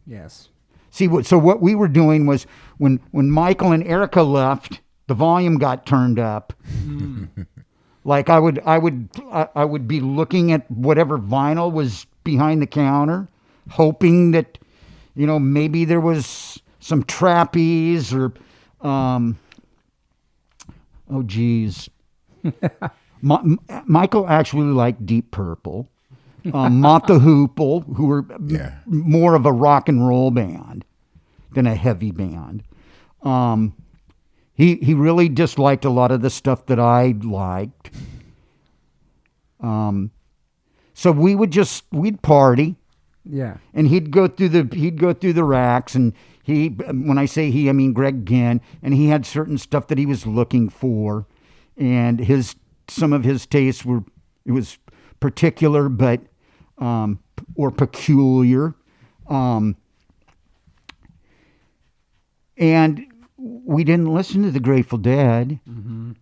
Yes. See, so what we were doing was when Michael and Erica left, the volume got turned up. Like I would be looking at whatever vinyl was behind the counter, hoping that, maybe there was some trapeze or, oh geez. Michael actually liked Deep Purple, Mott the Hoople, who were more of a rock and roll band than a heavy band. He really disliked a lot of the stuff that I liked. So we'd party. Yeah. And he'd go through the racks, and when I say he, I mean Greg Ginn, and he had certain stuff that he was looking for, and some of his tastes it was particular, but or peculiar, and we didn't listen to the Grateful Dead. And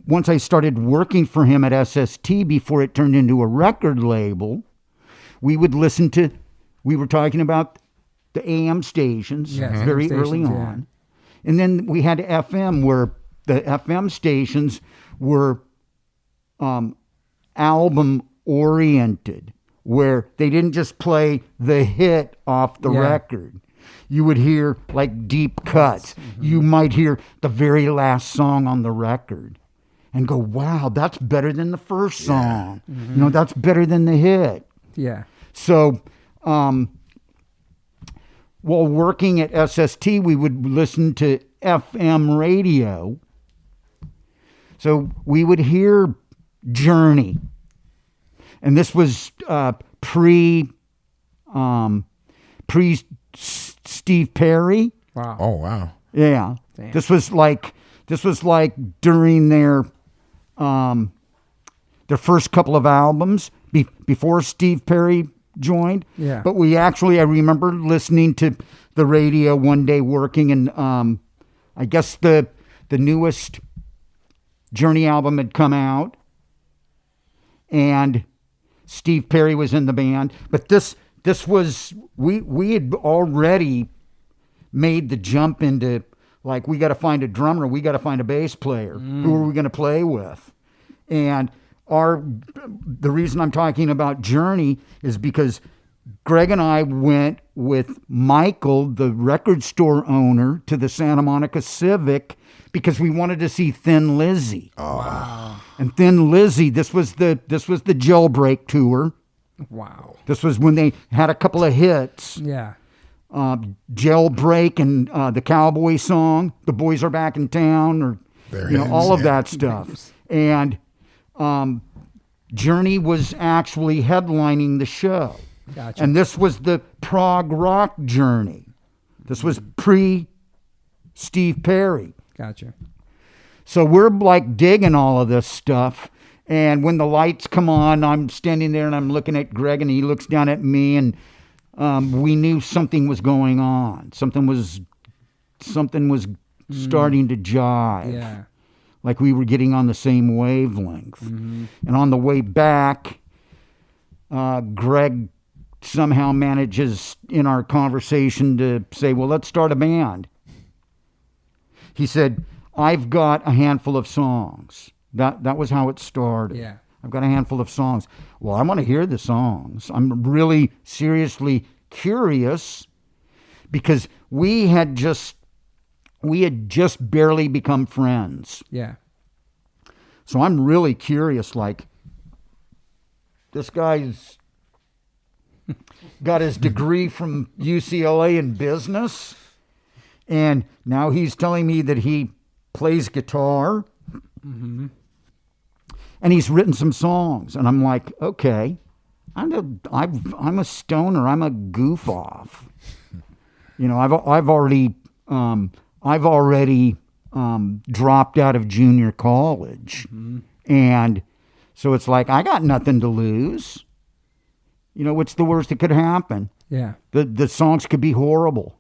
once I started working for him at SST before it turned into a record label, we would listen to, we were talking about the AM stations very early on. And then we had FM, where the FM stations were album oriented, where they didn't just play the hit off the record. You would hear like deep cuts. You might hear the very last song on the record and go, wow, that's better than the first song. That's better than the hit. Yeah. So while working at SST, we would listen to FM radio. So we would hear Journey. And this was pre Steve Perry. Wow. Oh, wow. Yeah. Damn. This was like during their first couple of albums before Steve Perry joined. Yeah. But I remember listening to the radio one day working, and I guess the newest Journey album had come out, and Steve Perry was in the band. But this was, we had already made the jump into, like, we got to find a drummer, we got to find a bass player. Who are we going to play with? And the reason I'm talking about Journey is because Greg and I went with Michael, the record store owner, to the Santa Monica Civic because we wanted to see Thin Lizzy. Oh. Wow. And Thin Lizzy, this was the Jailbreak tour. Wow. This was when they had a couple of hits. Yeah. Jailbreak and the Cowboy song, The Boys Are Back in Town, or all of that stuff. And Journey was actually headlining the show. Gotcha. And this was the prog rock Journey. This was pre-Steve Perry. Gotcha. So we're like digging all of this stuff. And when the lights come on, I'm standing there and I'm looking at Greg and he looks down at me, and we knew something was going on. Something was starting to jive. Yeah. Like we were getting on the same wavelength. And on the way back, Greg somehow manages in our conversation to say, well, let's start a band. He said, I've got a handful of songs. That was how it started. Yeah. I've got a handful of songs. Well, I want to hear the songs. I'm really seriously curious because we had just barely become friends. Yeah. So I'm really curious, like, this guy's got his degree from UCLA in business, and now he's telling me that he plays guitar, and he's written some songs, and I'm like, okay, I'm a stoner, I'm a goof off. I've already dropped out of junior college, and so it's like I got nothing to lose. What's the worst that could happen? Yeah. The songs could be horrible.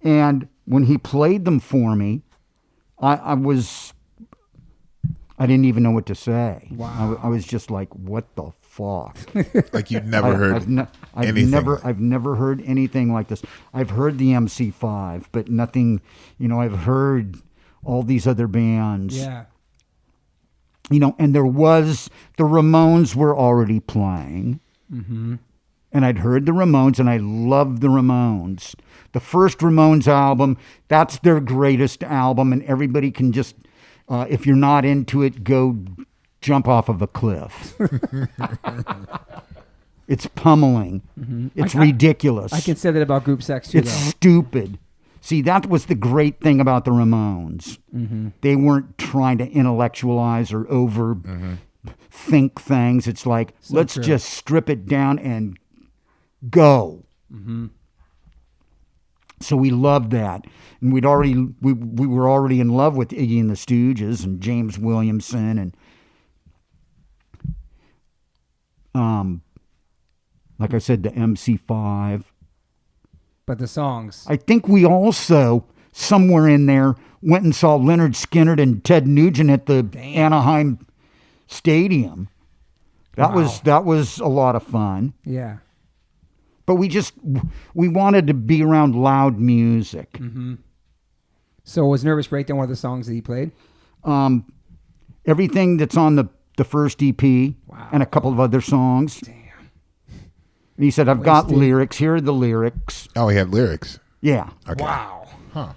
And when he played them for me, I didn't even know what to say. Wow. I was just like, what the fuck? Like you'd never heard anything. I've never heard anything like this. I've heard the MC5, but nothing, I've heard all these other bands. Yeah. And the Ramones were already playing. And I'd heard the Ramones, and I loved the Ramones. The first Ramones album, that's their greatest album, and everybody can just, if you're not into it, go jump off of a cliff. It's pummeling. It's ridiculous. I can say that about Group Sex, too, It's stupid. See, that was the great thing about the Ramones. They weren't trying to intellectualize or overthink things. It's like, let's just strip it down and go. So we loved that. And we were already in love with Iggy and the Stooges and James Williamson and like I said, the MC5. But the songs. I think we also, somewhere in there, went and saw Leonard Skinner and Ted Nugent at the Anaheim Stadium. That was a lot of fun. Yeah. But we wanted to be around loud music. So was Nervous Breakdown one of the songs that he played? Everything that's on the first EP and a couple of other songs. Damn. And he said, I've got lyrics. Here are the lyrics. Oh, he had lyrics. Yeah. Okay. Wow. Huh.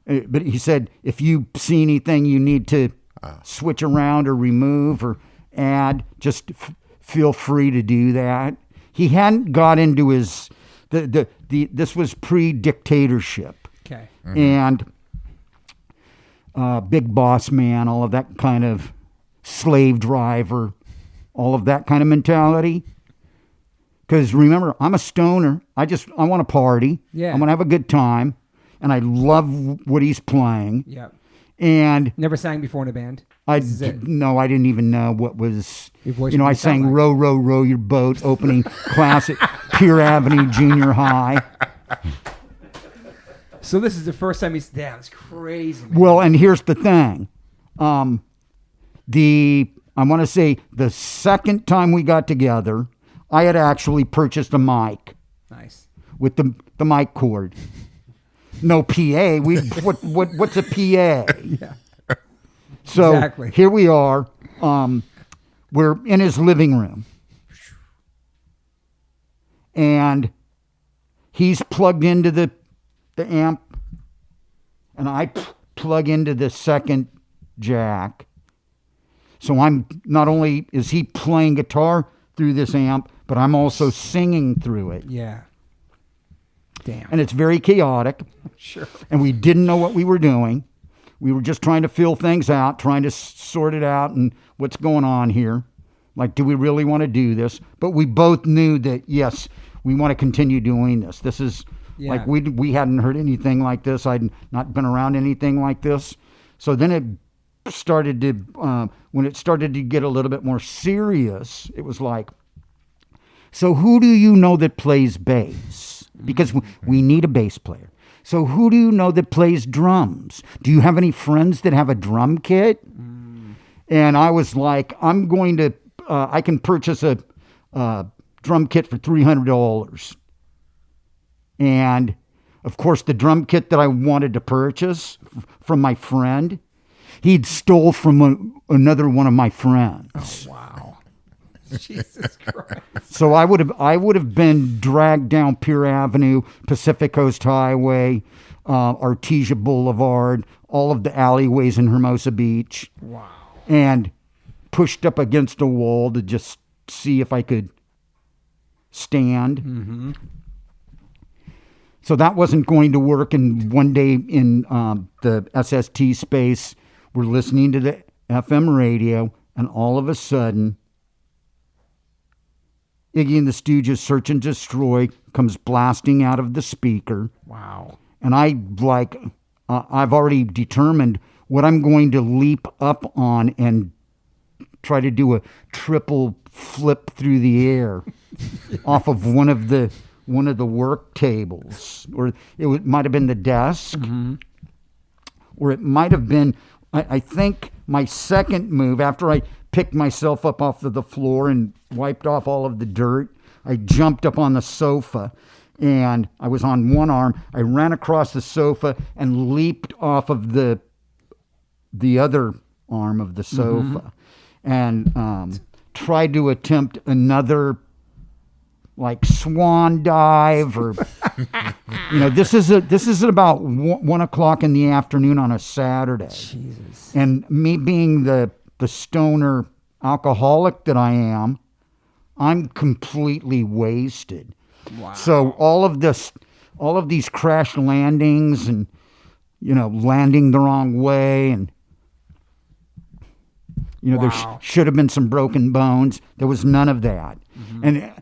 But he said, if you see anything you need to switch around or remove or add, just feel free to do that. He hadn't got into his, this was pre-dictatorship. Okay. And Big Boss Man, all of that kind of slave driver, all of that kind of mentality. Because remember, I'm a stoner. I want to party. Yeah. I want to have a good time. And I love what he's playing. Yeah. And never sang before in a band. I didn't even know what was. Your voice I sang "Row, Row, Row Your Boat" opening classic Pier Avenue Junior High. So this is the first time he's damn. It's crazy. Man. Well, and here's the thing: I want to say the second time we got together, I had actually purchased a mic. Nice. With the mic cord. No PA. What's a PA? Yeah. So exactly. Here we are. We're in his living room. And he's plugged into the amp, and I plug into the second jack. So I'm not only is he playing guitar through this amp, but I'm also singing through it. Yeah. Damn. And it's very chaotic. Sure. And we didn't know what we were doing. We were just trying to feel things out, trying to sort it out and what's going on here. Like, do we really want to do this? But we both knew that, yes, we want to continue doing this. This is like we hadn't heard anything like this. I'd not been around anything like this. So then it started to, when it started to get a little bit more serious, it was like, so who do you know that plays bass? Because we need a bass player. So who do you know that plays drums? Do you have any friends that have a drum kit? And I was like, I'm going to, I can purchase a drum kit for $300. And of course, the drum kit that I wanted to purchase from my friend, he'd stole from another one of my friends. Oh, wow. Jesus Christ. So I would have been dragged down Pier Avenue, Pacific Coast Highway, Artesia Boulevard, all of the alleyways in Hermosa Beach. Wow. And pushed up against a wall to just see if I could stand. Mm-hmm. So that wasn't going to work. And one day in the SST space, we're listening to the FM radio, and all of a sudden, Iggy and the Stooges' Search and Destroy comes blasting out of the speaker. Wow. And I've already determined what I'm going to leap up on and try to do a triple flip through the air off of one of the work tables, or it might have been the desk, or it might have been, I think my second move, after I picked myself up off of the floor and wiped off all of the dirt, I jumped up on the sofa, and I was on one arm. I ran across the sofa and leaped off of the other arm of the sofa, and tried to attempt another like swan dive, or this is at about 1 o'clock in the afternoon on a Saturday. Jesus. And me being the stoner alcoholic that I am, I'm completely wasted. Wow. So all of these crash landings and landing the wrong way, and there should have been some broken bones. There was none of that. And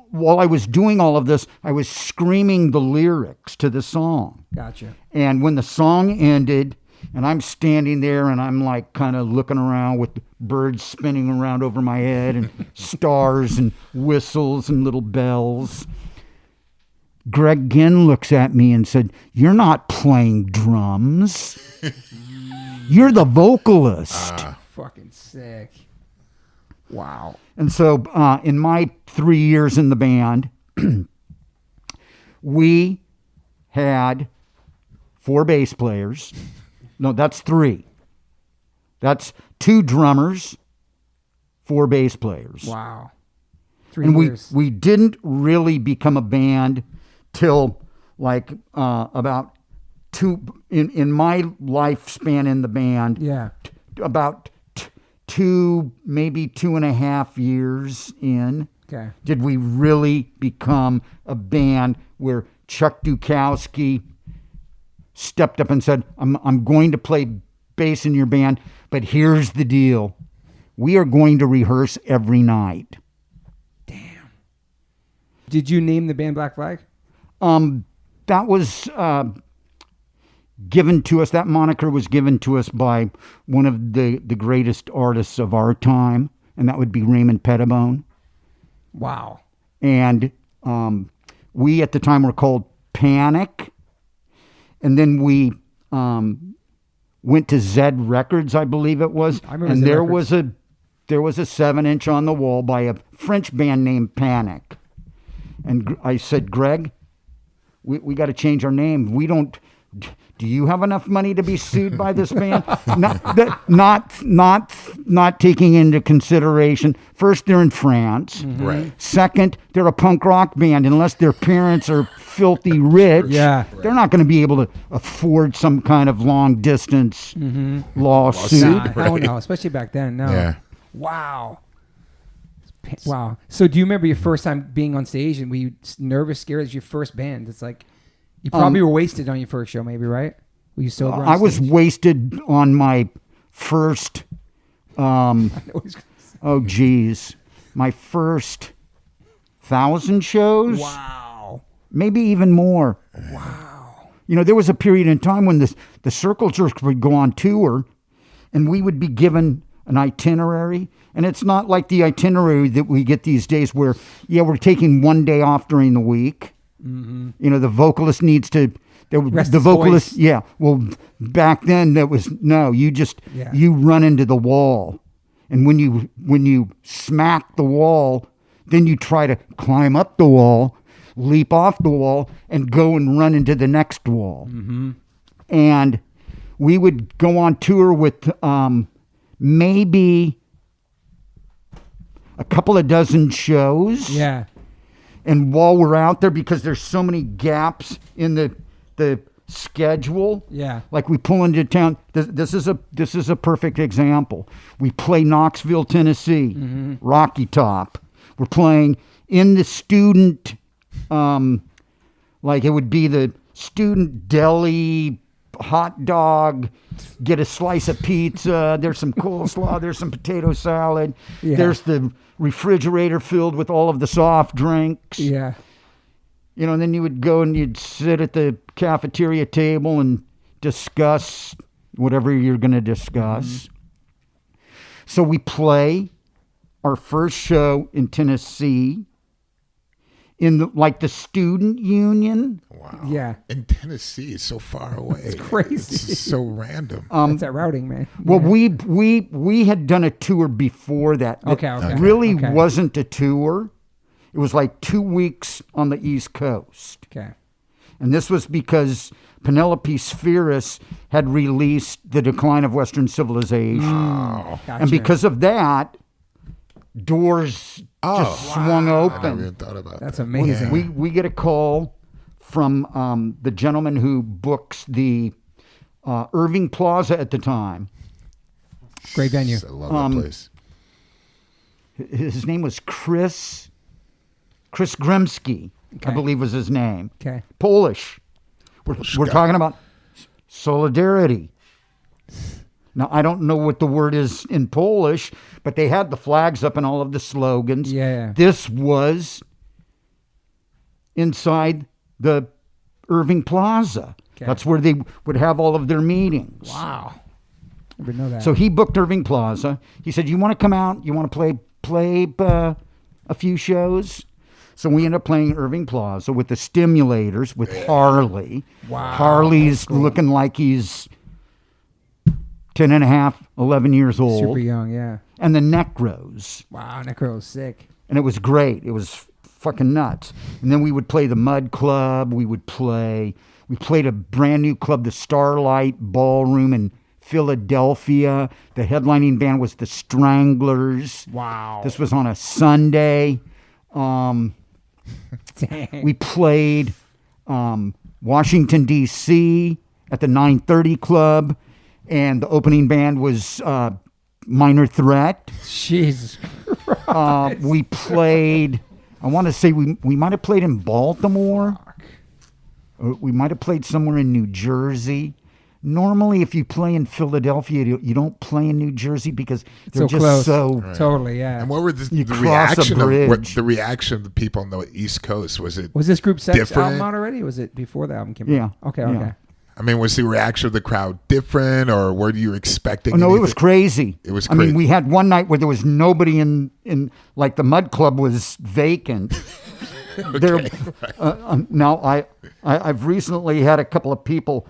while I was doing all of this, I was screaming the lyrics to the song. Gotcha. And when the song ended, and I'm standing there and I'm like kind of looking around with birds spinning around over my head and stars and whistles and little bells, Greg Ginn looks at me and said, "You're not playing drums. You're the vocalist." Fucking sick. Wow. And so in my 3 years in the band, we had 4 bass players. No, that's 3. That's 2 drummers, 4 bass players. Wow. 3 And years. we didn't really become a band till like about 2 in my lifespan in the band. Yeah. About 2, maybe 2.5 years in. Okay. Did we really become a band where Chuck Dukowski stepped up and said, I'm going to play bass in your band, but here's the deal. We are going to rehearse every night. Damn. Did you name the band Black Flag? That was given to us. That moniker was given to us by one of the greatest artists of our time, and that would be Raymond Pettibone. Wow. And we at the time were called Panic, and then we went to Zed Records, I believe it was. I remember and Zed there Records. was a 7-inch on the wall by a French band named Panic. And I said, Greg, we got to change our name. We don't. Do you have enough money to be sued by this band? not taking into consideration. First, they're in France. Right. Second, they're a punk rock band. Unless their parents are filthy rich, Yeah. they're not going to be able to afford some kind of long distance lawsuit. Nah, hell no, especially back then. No. Yeah. Wow. Wow. So do you remember your first time being on stage and were you nervous, scared? It's your first band. It's like you probably were wasted on your first show, maybe, right? Were you sober? I was wasted on my first. Oh geez, my first 1,000 shows. Wow. Maybe even more. Wow. You know, there was a period in time when the Circle Jerks would go on tour, and we would be given an itinerary. And it's not like the itinerary that we get these days where, we're taking one day off during the week. Mm-hmm. You know, the vocalist needs to... Rest the his vocalist, voice. yeah. Well, back then, that was... No, you just... Yeah. You run into the wall. And when you smack the wall, then you try to climb up the wall, leap off the wall, and go and run into the next wall. Mm-hmm. And we would go on tour with maybe a couple of dozen shows. Yeah. And while we're out there, because there's so many gaps in the schedule, Yeah. like we pull into town. This is a perfect example. We play Knoxville, Tennessee, Rocky Top. We're playing in the student, like it would be the student deli, hot dog, get a slice of pizza, there's some coleslaw, there's some potato salad, there's the refrigerator filled with all of the soft drinks. Yeah. You know, and then you would go and you'd sit at the cafeteria table and discuss whatever you're going to discuss. So we play our first show in Tennessee in the student union. Wow. Yeah. In Tennessee, it's so far away. It's crazy. It's just so random. That's that routing, man. Well, Yeah. we had done a tour before that. Okay. Really Okay. wasn't a tour. It was like 2 weeks on the East Coast. Okay. And this was because Penelope Spheris had released The Decline of Western Civilization. Gotcha. And because of that, doors just swung I open. never even thought about That's that. amazing. We get a call from the gentleman who books the Irving Plaza at the time. Great venue. I love that place. His name was Chris Grimsky, Okay. I believe was his name. Okay. Polish. We're guy. talking about solidarity. Now, I don't know what the word is in Polish, but they had the flags up and all of the slogans. Yeah. This was inside the Irving Plaza. Okay. That's where they would have all of their meetings. Wow. I didn't know that. So he booked Irving Plaza. He said, "You want to come out? You want to play a few shows?" So we ended up playing Irving Plaza with the Stimulators with Harley. Wow. Harley's looking like he's 10 and a half, 11 years old. Super young, yeah. And the Necros. Wow, Necro was sick. And it was great. It was fucking nuts. And then we would play the Mud Club. We played a brand new club, the Starlight Ballroom in Philadelphia. The headlining band was the Stranglers. Wow. This was on a Sunday. Dang. We played Washington, D.C. at the 930 Club, and the opening band was Minor Threat. Jesus. We played, I want to say we might have played in Baltimore. Or we might have played somewhere in New Jersey. Normally, if you play in Philadelphia, you don't play in New Jersey because they're So just close. so... Totally, yeah. And what were the cross a reaction bridge. the reaction of the people on the East Coast? Was it? Was this Group Sex different? album out already? Or was it before the album came Yeah. out? Okay, Yeah. okay. I mean, was the reaction of the crowd different, or were you expecting? Oh, no, it anything? was crazy. It was I mean, crazy. we had one night where there was nobody in like the Mud Club was vacant. Now, I've recently had a couple of people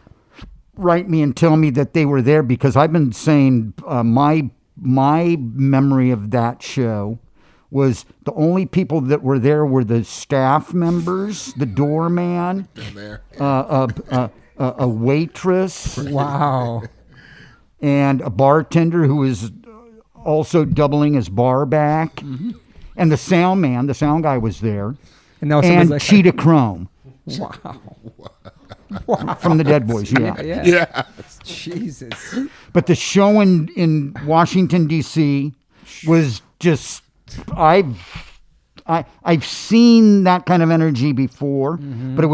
write me and tell me that they were there, because I've been saying my memory of that show was the only people that were there were the staff members, the doorman, a waitress, Wow. and a bartender who was also doubling as bar back, and the sound man, the sound guy was there, and like, Cheetah Chrome. Wow. From the Dead Boys, yeah. Yeah. Jesus. But the show in Washington, D.C. was just, I've seen that kind of energy before, but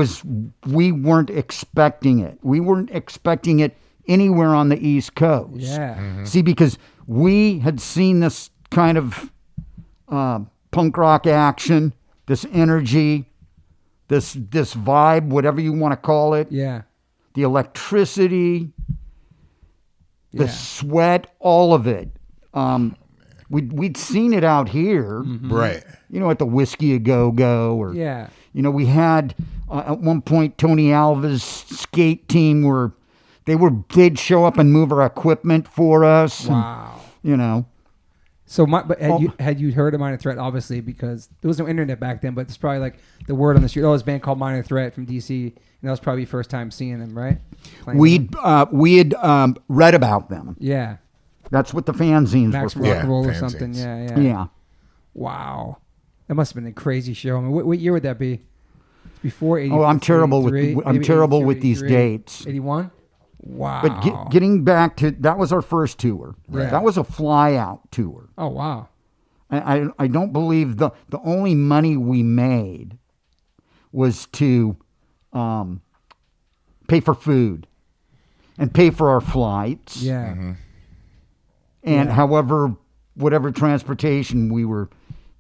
we weren't expecting it. We weren't expecting it anywhere on the East Coast. Yeah. See, because we had seen this kind of punk rock action, this energy, this vibe, whatever you want to call it. Yeah. The electricity, the sweat, all of it. We'd seen it out here, Right. you know, at the Whiskey A Go Go, or Yeah. you know, we had at one point Tony Alva's skate team where they'd show up and move our equipment for us. Wow. And, you know. So, had you heard of Minor Threat? Obviously, because there was no internet back then, but it's probably like the word on the street. Oh, this band called Minor Threat from DC, and that was probably your first time seeing them, right? We had read about them. Yeah. That's what the fanzines Max were Rock for. and Roll or fanzines. something. Yeah. Yeah. Wow. That must have been a crazy show. I mean, what year would that be? Before 80. Oh, I'm terrible with these dates. 81. Wow. But getting back to, that was our first tour. Right. That was a fly out tour. Oh, wow. I don't believe the only money we made was to pay for food and pay for our flights. Yeah. And whatever transportation we were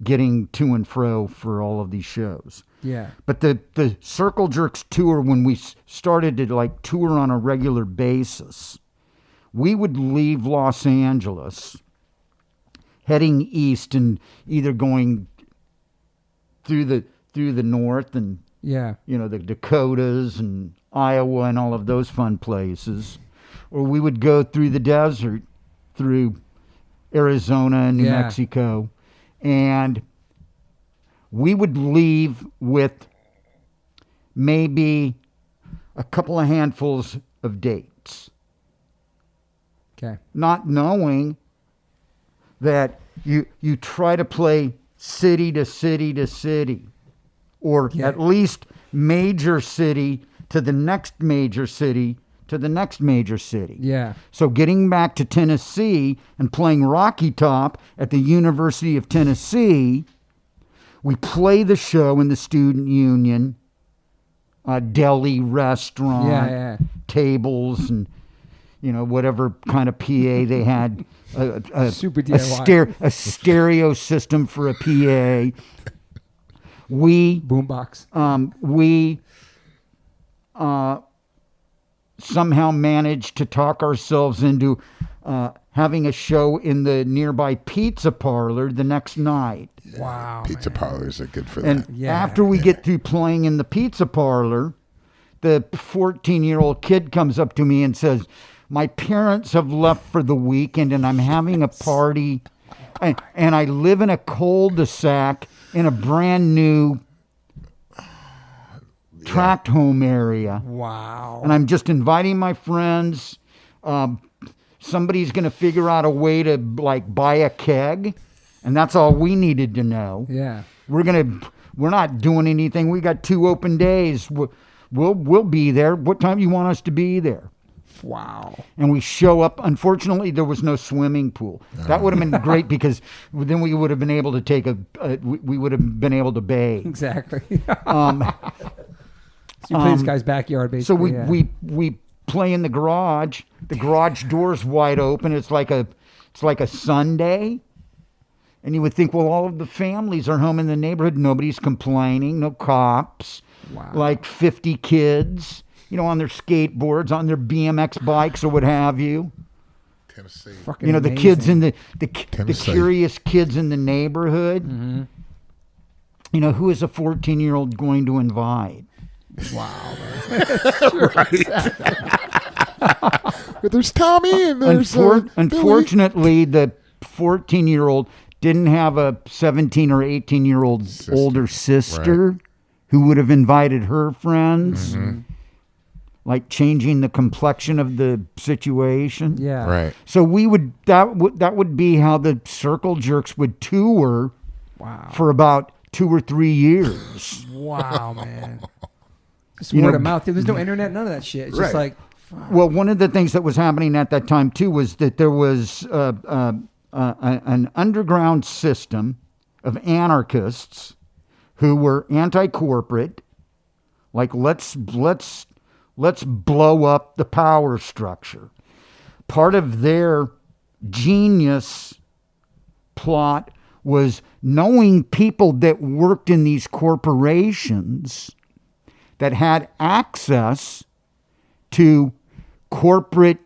getting to and fro for all of these shows. Yeah. But the Circle Jerks tour, when we started to like tour on a regular basis, we would leave Los Angeles heading east and either going through the north and Yeah. you know, the Dakotas and Iowa and all of those fun places, or we would go through the desert through Arizona and New Mexico, and we would leave with maybe a couple of handfuls of dates, Okay. not knowing that you try to play city to city to city, or at least major city to the next major city to the next major city. Yeah. So getting back to Tennessee and playing Rocky Top at the University of Tennessee, we play the show in the Student Union, deli, restaurant, tables, and you know, whatever kind of PA they had. Super DIY. A stereo system for a PA. We Boombox. we somehow managed to talk ourselves into having a show in the nearby pizza parlor the next night. Wow. Pizza parlors are good for And that. after we get through playing in the pizza parlor, the 14-year-old kid comes up to me and says, "My parents have left for the weekend and I'm having a party, and I live in a cul-de-sac in a brand new tract home area. Wow. And I'm just inviting my friends. Somebody's going to figure out a way to like buy a keg." And that's all we needed to know. Yeah. We're not doing anything. We got 2 open days. We'll be there. What time do you want us to be there? Wow. And we show up. Unfortunately, there was no swimming pool. That would have been great because then we would have been able to take we would have been able to bathe. Exactly. So you play this guy's backyard, basically. So we play in the garage. The garage door's wide open. It's like a Sunday. And you would think, well, all of the families are home in the neighborhood. Nobody's complaining. No cops. Wow. Like 50 kids, you know, on their skateboards, on their BMX bikes or what have you. Tennessee. Fucking You know, amazing. the kids in the Tennessee. curious kids in the neighborhood. Mm-hmm. You know, who is a 14-year-old going to invite? Wow. There's Tommy and there's Billy. Unfortunately, the 14-year-old didn't have a 17 or 18-year-old older sister who would have invited her friends, like changing the complexion of the situation. Yeah. Right. So that would be how the Circle Jerks would tour for about 2 or 3 years. Wow, man. Just word of mouth. There's no internet, none of that shit. It's just like... Fuck. Well, one of the things that was happening at that time, too, was that there was an underground system of anarchists who were anti-corporate, like let's blow up the power structure. Part of their genius plot was knowing people that worked in these corporations that had access to corporate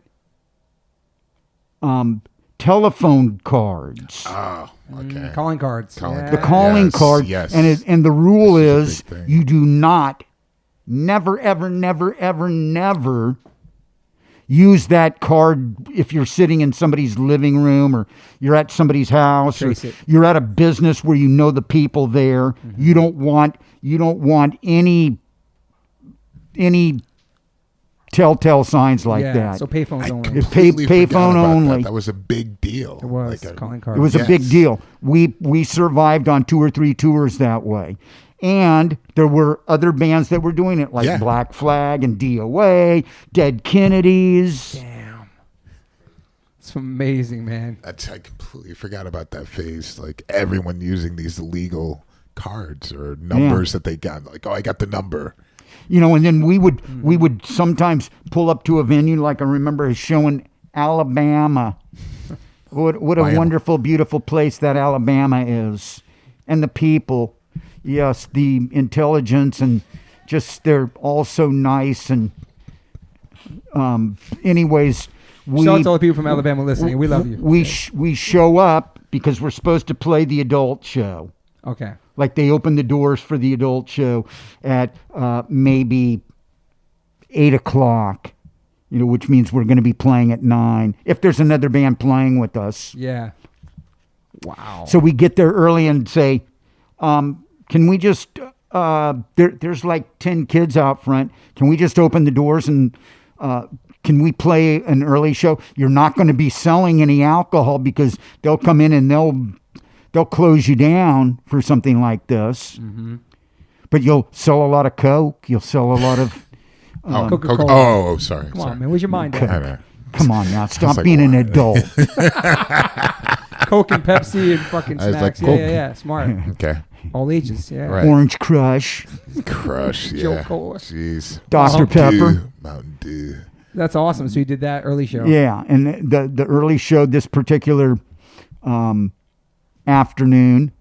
telephone cards. Oh, okay. Calling cards. The calling card. Yes. And the rule This is a big thing. you do not, never, ever, never, ever, never use that card if you're sitting in somebody's living room or you're at somebody's house or you're at a business where you know the people there. You don't want any telltale signs like that. So payphones only. Payphone only. That was a big deal. It was calling cards. It was a big deal. We survived on 2 or 3 tours that way. And there were other bands that were doing it, like Black Flag and DOA, Dead Kennedys. Damn. It's amazing, man. I completely forgot about that phase. Like everyone using these illegal cards or numbers that they got. Like, oh, I got the number. You know, and then we would sometimes pull up to a venue, like I remember a show in Alabama. What a wonderful, beautiful place that Alabama is. And the people, yes, the intelligence, and just they're all so nice. And anyways, shout out to all the people from Alabama listening. We love you. We show up because we're supposed to play the adult show. Okay. Like they open the doors for the adult show at maybe 8 o'clock, you know, which means we're going to be playing at 9 if there's another band playing with us. Yeah. Wow. So we get there early and say, can we just, there's like 10 kids out front. Can we just open the doors and can we play an early show? You're not going to be selling any alcohol because they'll come in and they'll close you down for something like this. But you'll sell a lot of Coke. You'll sell a lot of... Coca-Cola. Oh, sorry. Come on, man. Where's your mind at? Come on now. Stop being an adult. Coke and Pepsi and fucking snacks. Like, yeah. Smart. Okay. All ages, yeah. Right. Orange Crush. Yeah. Joe Cola. Jeez. Dr. Pepper. Mountain Dew. That's awesome. So you did that early show. Yeah, and the early show, this particular afternoon,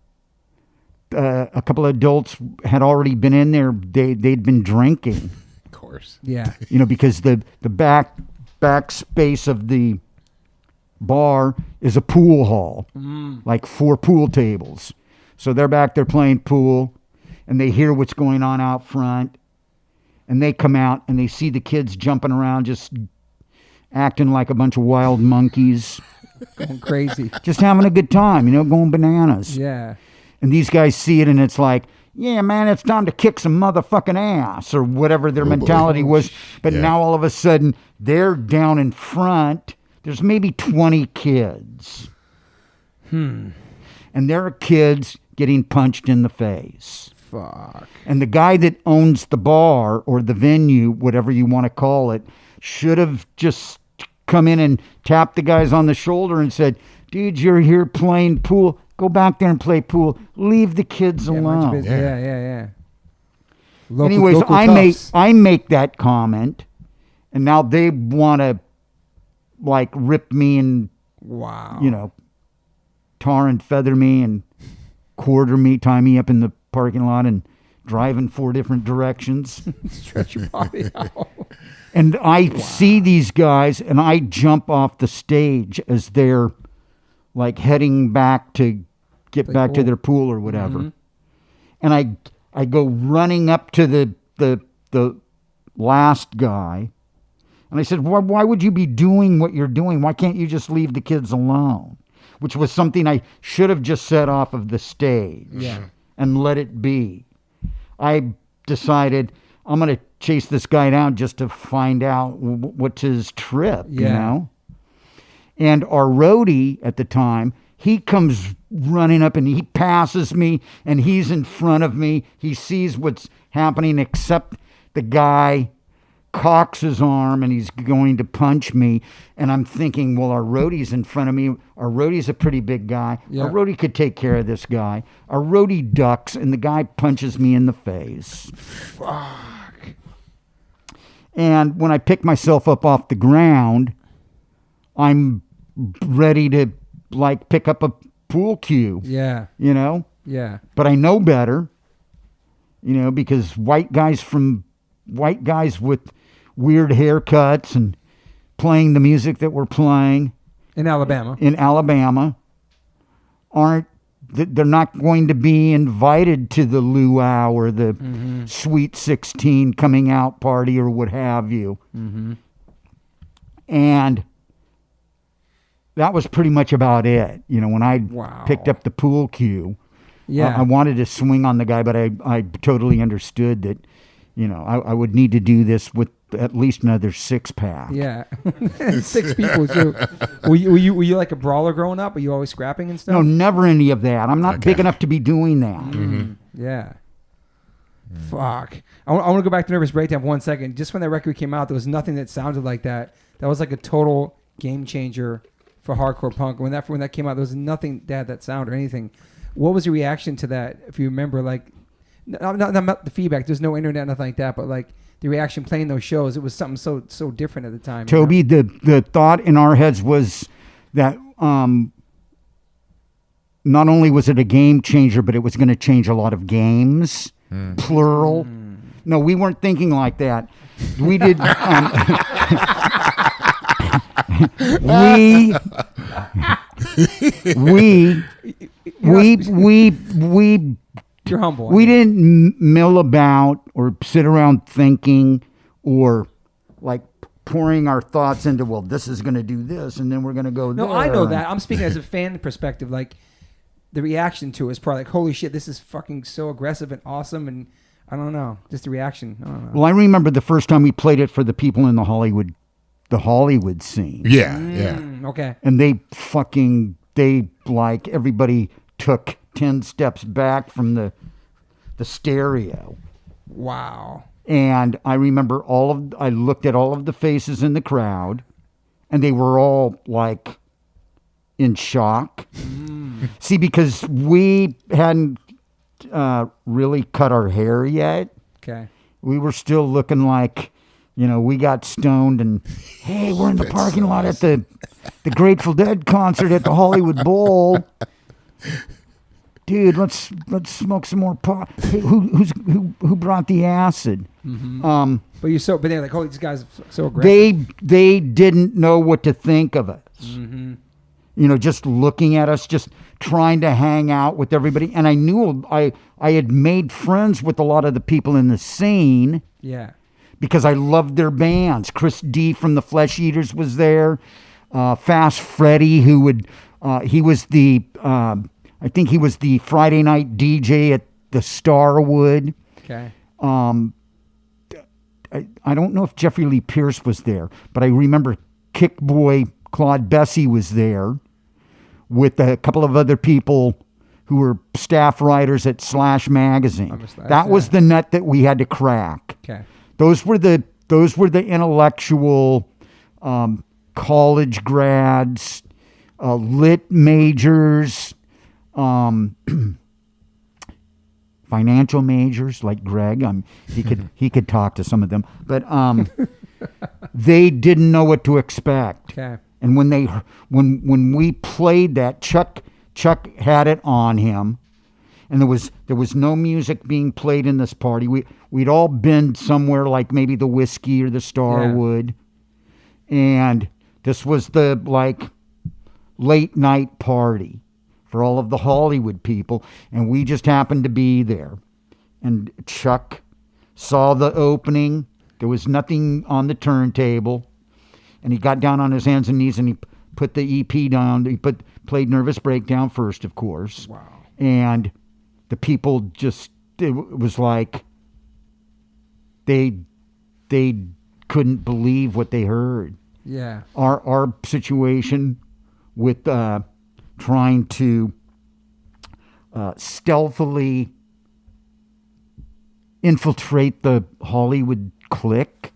a couple of adults had already been in there. They'd been drinking. Of course. Yeah. You know, because the back space of the bar is a pool hall, like 4 pool tables. So they're back there playing pool, and they hear what's going on out front, and they come out and they see the kids jumping around, just acting like a bunch of wild monkeys. Going crazy. Just having a good time, you know, going bananas. Yeah. And these guys see it and it's like, yeah, man, it's time to kick some motherfucking ass or whatever their mentality was. But now all of a sudden they're down in front. There's maybe 20 kids. And there are kids getting punched in the face. Fuck. And the guy that owns the bar or the venue, whatever you want to call it, should have just come in and tapped the guys on the shoulder and said, dude, you're here playing pool. Go back there and play pool. Leave the kids alone. Yeah. Anyways, I make that comment, and now they want to like rip me and you know, tar and feather me and quarter me, tie me up in the parking lot and drive in 4 different directions. Stretch your body out. And I see these guys, and I jump off the stage as they're like heading back to get back to their pool or whatever. And I go running up to the last guy, And I said, why would you be doing what you're doing? Why can't you just leave the kids alone? Which was something I should have just said off of the stage and let it be. I decided I'm going to chase this guy down just to find out what's his trip, you know? And our roadie at the time, he comes running up and he passes me and he's in front of me. He sees what's happening, except the guy cocks his arm and he's going to punch me. And I'm thinking, well, our roadie's in front of me. Our roadie's a pretty big guy. Our roadie could take care of this guy. Our roadie ducks and the guy punches me in the face. Fuck. And when I pick myself up off the ground, I'm ready to like pick up a pool cue. Yeah. You know? Yeah. But I know better, you know, because white guys with weird haircuts and playing the music that we're playing In Alabama. they're not going to be invited to the luau or the Sweet 16 coming out party or what have you. And that was pretty much about it. You know, when I picked up the pool cue, I wanted to swing on the guy, but I totally understood that, you know, I would need to do this with at least another 6-pack. Yeah. 6 people too. Were you like a brawler growing up? Were you always scrapping and stuff? No, never any of that. I'm not big enough to be doing that. Yeah. Fuck. I want to go back to Nervous Breakdown for 1 second. Just when that record came out, there was nothing that sounded like that. That was like a total game changer for hardcore punk. When that came out, there was nothing that had that sound or anything. What was your reaction to that? If you remember, like, not the feedback. There's no internet, nothing like that. But like the reaction playing those shows, it was something so different at the time. Toby, the thought in our heads was that not only was it a game changer, but it was going to change a lot of games, plural. No, we weren't thinking like that. We did. We You're humble. We didn't mill about or sit around thinking or like pouring our thoughts into, well, this is going to do this and then we're going to go there. No, I know that. I'm speaking as a fan perspective. Like the reaction to it is probably like, holy shit, this is fucking so aggressive and awesome. And I don't know, just the reaction. I don't know. Well, I remember the first time we played it for the people in the Hollywood scene. Yeah. Okay. And they like everybody took 10 steps back from the stereo. Wow. And I remember I looked at all of the faces in the crowd and they were all like in shock. See, because we hadn't really cut our hair yet. Okay. We were still looking like, you know, we got stoned and, hey, we're in the parking lot at the Grateful Dead concert at the Hollywood Bowl. Dude, let's smoke some more pot. Hey, who brought the acid? But they're like, oh, these guys are so aggressive. They didn't know what to think of us. You know, just looking at us, just trying to hang out with everybody. And I knew I had made friends with a lot of the people in the scene. Yeah. Because I loved their bands. Chris D from the Flesh Eaters was there. Fast Freddy, he was the, I think he was the Friday night DJ at the Starwood. Okay. I don't know if Jeffrey Lee Pierce was there, but I remember Kick Boy Claude Bessie was there with a couple of other people who were staff writers at Slash Magazine. That was the nut that we had to crack. Okay. Those were the intellectual college grads, lit majors, financial majors like Greg. He could talk to some of them, but they didn't know what to expect. Okay. And when we played that, Chuck had it on him. And there was no music being played in this party. We'd all been somewhere like maybe the Whiskey or the Starwood. Yeah. And this was the like late night party for all of the Hollywood people. And we just happened to be there. And Chuck saw the opening. There was nothing on the turntable. and he got down on his hands and knees and he put the EP down. He played Nervous Breakdown first, of course. Wow. And the people just, it was like they couldn't believe what they heard. Yeah. Our situation with trying to stealthily infiltrate the Hollywood clique.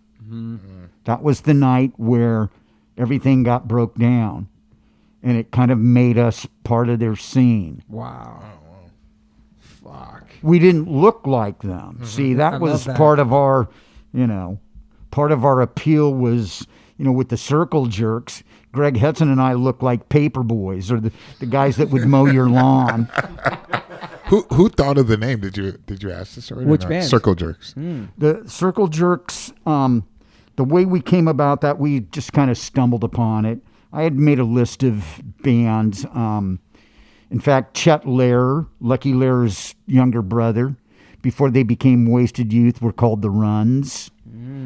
That was the night where everything got broke down, and it kind of made us part of their scene. Wow. Fuck. We didn't look like them. See, that was part of our, part of our appeal was, with the Circle Jerks, Greg Hetson and I looked like paper boys, or the guys that would mow your lawn. Who thought of the name? Did you ask this already? Which band? Circle Jerks. The Circle Jerks, the way we came about that, we just kind of stumbled upon it. I had made a list of bands. In fact, Chet Lehrer, Lucky Lehrer's younger brother, before they became Wasted Youth, were called the Runs.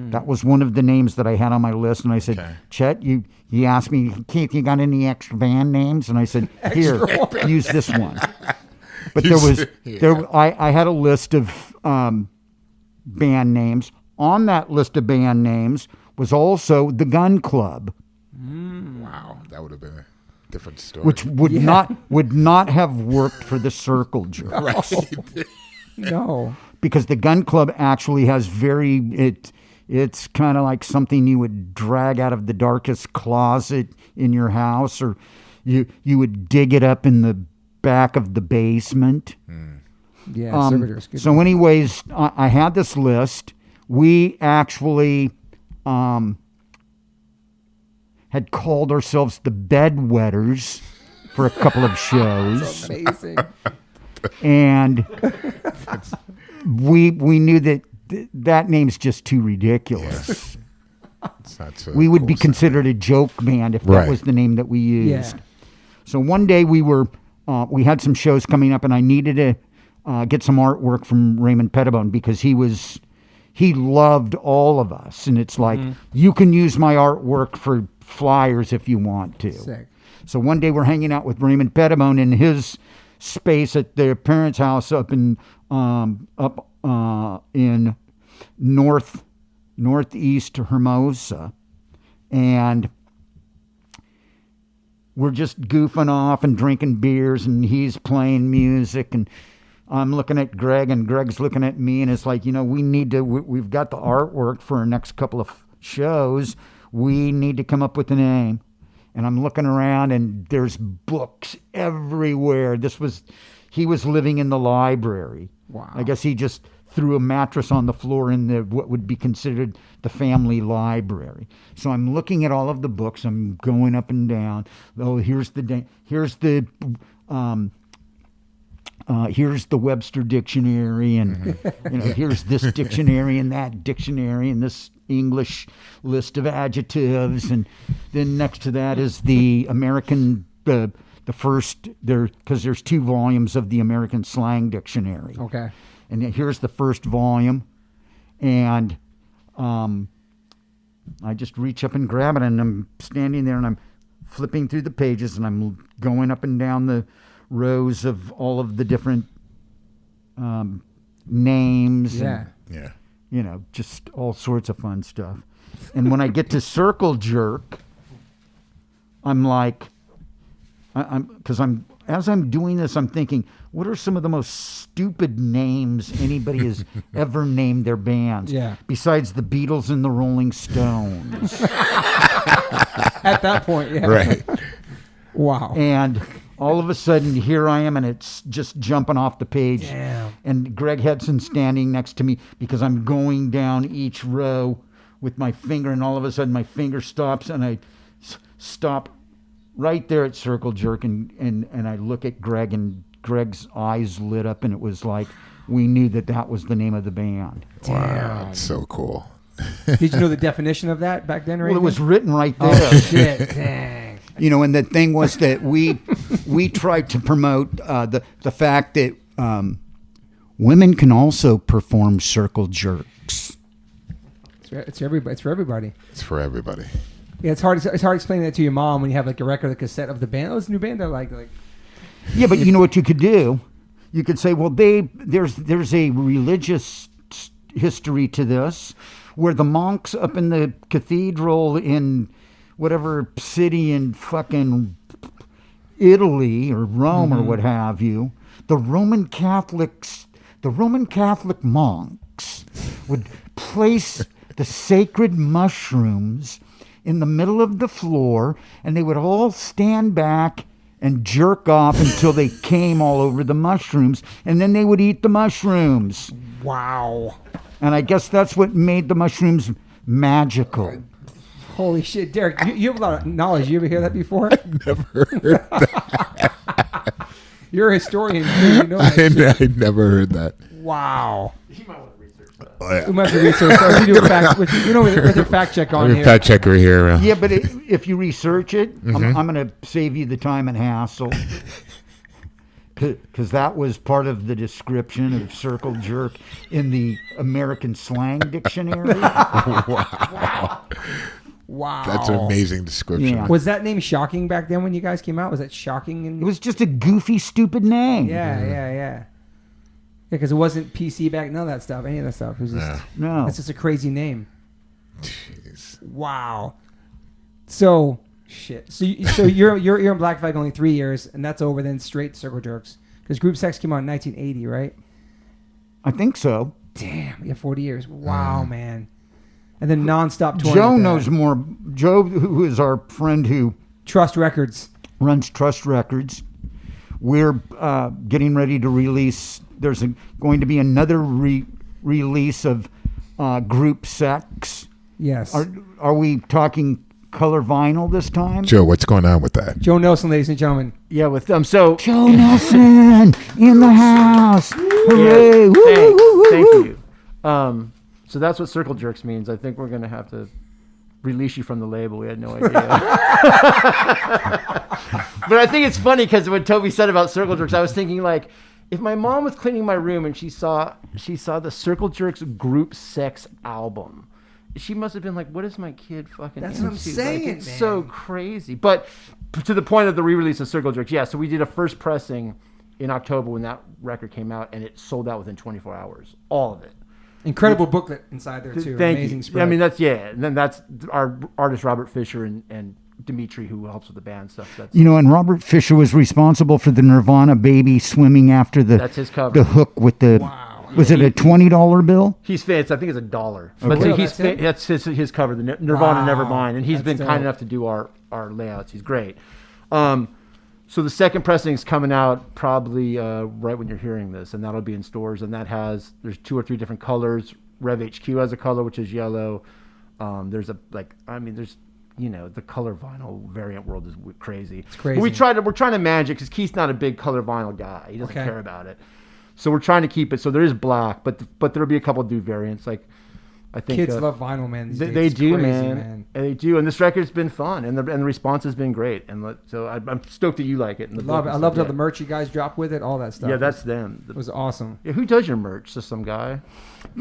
That was one of the names that I had on my list, and I said, Okay. Chet, he asked me, Keith, you got any extra band names? And I said, here, use this one. But I had a list of band names. On that list of band names was also the Gun Club, Wow, that would have been a different story. which would not have worked for the Circle Jerks. Right. No. Because the Gun Club actually has it's kind of like something you would drag out of the darkest closet in your house, or you would dig it up in the back of the basement. Yeah. Servitors. Good. So anyways, I had this list. We actually had called ourselves the Bedwetters for a couple of shows. Amazing. And we knew that name's just too ridiculous. It's not so We would cool be considered a joke band if that Right. was the name that we used. Yeah. So one day we had some shows coming up, and I needed to get some artwork from Raymond Pettibone because he loved all of us, and it's like, you can use my artwork for flyers if you want to. Sick. So one day we're hanging out with Raymond Pettibone in his space at their parents' house up in northeast Hermosa, and we're just goofing off and drinking beers, and he's playing music, and I'm looking at Greg, and Greg's looking at me, and it's like, we've got the artwork for our next couple of shows. We need to come up with a name. And I'm looking around, and there's books everywhere. He was living in the library. Wow. I guess he just threw a mattress on the floor in what would be considered the family library. So I'm looking at all of the books. I'm going up and down. Oh, here's the Webster Dictionary, and here's this dictionary and that dictionary and this English list of adjectives, and then next to that is the American the first there, because there's 2 volumes of the American Slang Dictionary. Okay. And here's the first volume, and I just reach up and grab it, and I'm standing there and I'm flipping through the pages, and I'm going up and down the rows of all of the different names. Yeah. Yeah. Just all sorts of fun stuff. And when I get to Circle Jerk, I'm like, as I'm doing this, I'm thinking, what are some of the most stupid names anybody has ever named their bands? Yeah. Besides the Beatles and the Rolling Stones. At that point, yeah. Right. Wow. And all of a sudden, here I am, and it's just jumping off the page. Damn. And Greg Hedson's standing next to me because I'm going down each row with my finger, and all of a sudden my finger stops, and I stop right there at Circle Jerk, and I look at Greg, and Greg's eyes lit up, and it was like we knew that was the name of the band. Wow, that's so cool. Did you know the definition of that back then, or Well, it anything? was written right there. Oh, shit. Dang. And the thing was that we tried to promote the fact that women can also perform circle jerks. It's for everybody. It's for everybody. Yeah, it's hard explaining that to your mom when you have like a record, a cassette of the band. Oh, it's a new band. They're like. Yeah, but you know what you could do? You could say, well, there's a religious history to this, where the monks up in the cathedral in whatever city in fucking Italy or Rome or what have you, the Roman Catholic monks would place the sacred mushrooms in the middle of the floor, and they would all stand back and jerk off until they came all over the mushrooms, and then they would eat the mushrooms. Wow. And I guess that's what made the mushrooms magical. Holy shit, Derek, you have a lot of knowledge. You ever hear that before? Never heard that. You're a historian. You know that I never heard that. Wow. You might want to research that. Oh, yeah. We might have to research. So we do a fact with a fact check on I'm here. a fact checker here. Yeah, but if you research it, I'm going to save you the time and hassle. Because that was part of the description of circle jerk in the American Slang Dictionary. Wow. That's an amazing description. Yeah. Was that name shocking back then when you guys came out? Was that shocking? It was just a goofy, stupid name. Yeah, because it wasn't PC back. None of that stuff. Any of that stuff. It was just. No. It's just a crazy name. Jeez. Wow. So shit. So you're in Black Flag only 3 years, and that's over. Then straight Circle Jerks, because Group Sex came out in 1980, right? I think so. Damn, yeah, 40 years. Wow, man. And then nonstop touring. Joe with that. knows more. Joe, who is our friend who Trust Records. runs Trust Records, we're getting ready to release. There's going to be another release of Group Sex. Yes. Are we talking color vinyl this time? Joe, what's going on with that? Joe Nelson, ladies and gentlemen. Yeah, with them. So Joe Nelson in the house. Hooray. Woo. thank you. So that's what Circle Jerks means. I think we're going to have to release you from the label. We had no idea. But I think it's funny because when Toby said about Circle Jerks, I was thinking like, if my mom was cleaning my room and she saw the Circle Jerks Group Sex album, she must have been like, what is my kid fucking That's into? what I'm saying, Like, it's man. so crazy. But to the point of the re-release of Circle Jerks, yeah, so we did a first pressing in October when that record came out, and it sold out within 24 hours. All of it. Incredible booklet inside there too. Thank Amazing you. spread. I mean, and then that's our artist Robert Fisher and Dimitri, who helps with the band stuff. That's, And Robert Fisher was responsible for the Nirvana baby swimming after that's his cover. the hook with the. Wow. Was it a $20 bill? He's famous. I think it's $1. Okay. But Oh, he's that's that's his cover, the Nirvana Wow. Nevermind, and he's That's been kind dope. enough to do our layouts. He's great. So the second pressing is coming out probably right when you're hearing this, and that'll be in stores. And there's 2 or 3 different colors. Rev HQ has a color which is yellow. There's the color vinyl variant world is crazy. It's crazy. But we're trying to manage it because Keith's not a big color vinyl guy. He doesn't Okay. care about it. So we're trying to keep it. So there is black, but there'll be a couple of new variants. Like I think Kids love vinyl, man. These days. they It's do, crazy, man. They do, and this record's been fun, and the response has been great. And so I'm stoked that you like it. And the Love book it. I and loved stuff. all the merch you guys dropped with it, all that stuff. Yeah, that's them. it was awesome. Yeah, who does your merch? Just some guy.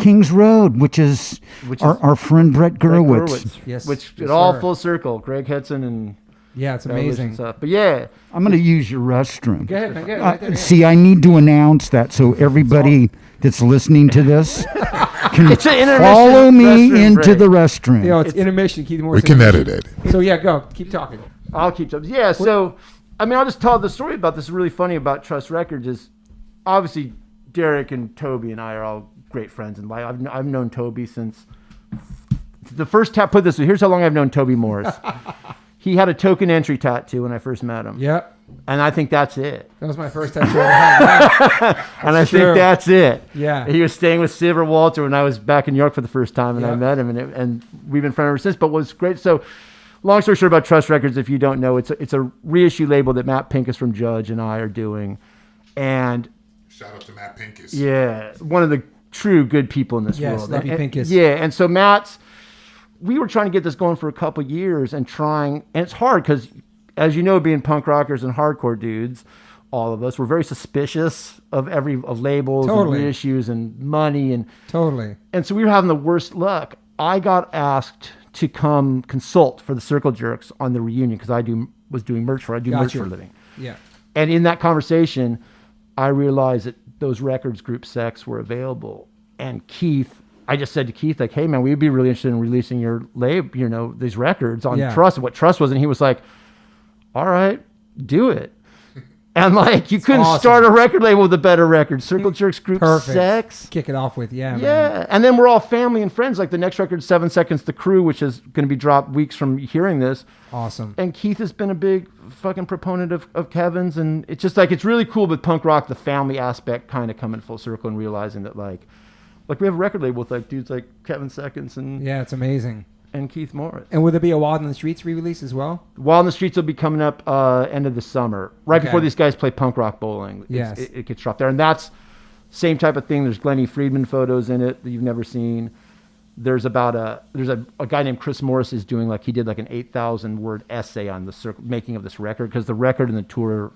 Kings Road, which is our friend Brett Gurewitz. Yes, Which yes, it all sir. full circle. Greg Hetson and Yeah, it's Ellis amazing. and stuff. But yeah, I'm going to use your restroom. Go ahead, man. Go ahead. Right there, yeah. See, I need to announce that so everybody that's listening to this can It's an intermission follow me restroom into break. the restroom. Yo, it's intermission. Keith Morse. We can edit it. So yeah, go. Keep talking. I'll keep up. Yeah, so I mean, I'll just tell the story about this. Really funny about Trust Records is obviously Derek and Toby and I are all great friends in life. I've known Toby since the first put it this way. Here's how long I've known Toby Morse. He had a token entry tattoo when I first met him. Yep. And I think that's it. That was my first tattoo I ever had. And I true. think that's it. Yeah. He was staying with Siver Walter when I was back in New York for the first time, and I Yep. met him, and we've been friends ever since. But what's great, so long story short about Trust Records, if you don't know, it's a reissue label that Matt Pincus from Judge and I are doing, and Shout out to Matt Pincus. yeah, one of the true good people in this Yes, world. love you, And- Pincus. Yeah, and so we were trying to get this going for a couple years and it's hard because, as you know, being punk rockers and hardcore dudes, all of us, we're very suspicious of labels Totally. and reissues and money. Totally. And so we were having the worst luck. I got asked to come consult for the Circle Jerks on the reunion because I do merch for merch for a living. Yeah. And in that conversation, I realized that those records, Group Sex, were available. And Keith, I just said to Keith, like, hey, man, we'd be really interested in releasing your label, you know, these records on Trust and what Trust was. And he was like, all right, do it. And like, you couldn't start a record label with a better record. Circle Jerks, Group Sex. Kick it off with, yeah. Man. And then we're all family and friends. Like the next record, 7 Seconds, The Crew, which is going to be dropped weeks from hearing this. Awesome. And Keith has been a big fucking proponent of Kevin's. And it's just like, it's really cool with punk rock, the family aspect kind of coming full circle and realizing that like we have a record label with like dudes like Kevin Seconds and yeah, it's amazing. And Keith Morris. And will there be a Wild in the Streets re-release as well? Wild in the Streets will be coming up end of the summer, right before these guys play Punk Rock Bowling. Yes. It gets dropped there. And that's same type of thing. There's Glennie Friedman photos in it that you've never seen. There's a guy named Chris Morris is doing he did like an 8,000 word essay on the making of this record because the record and the tour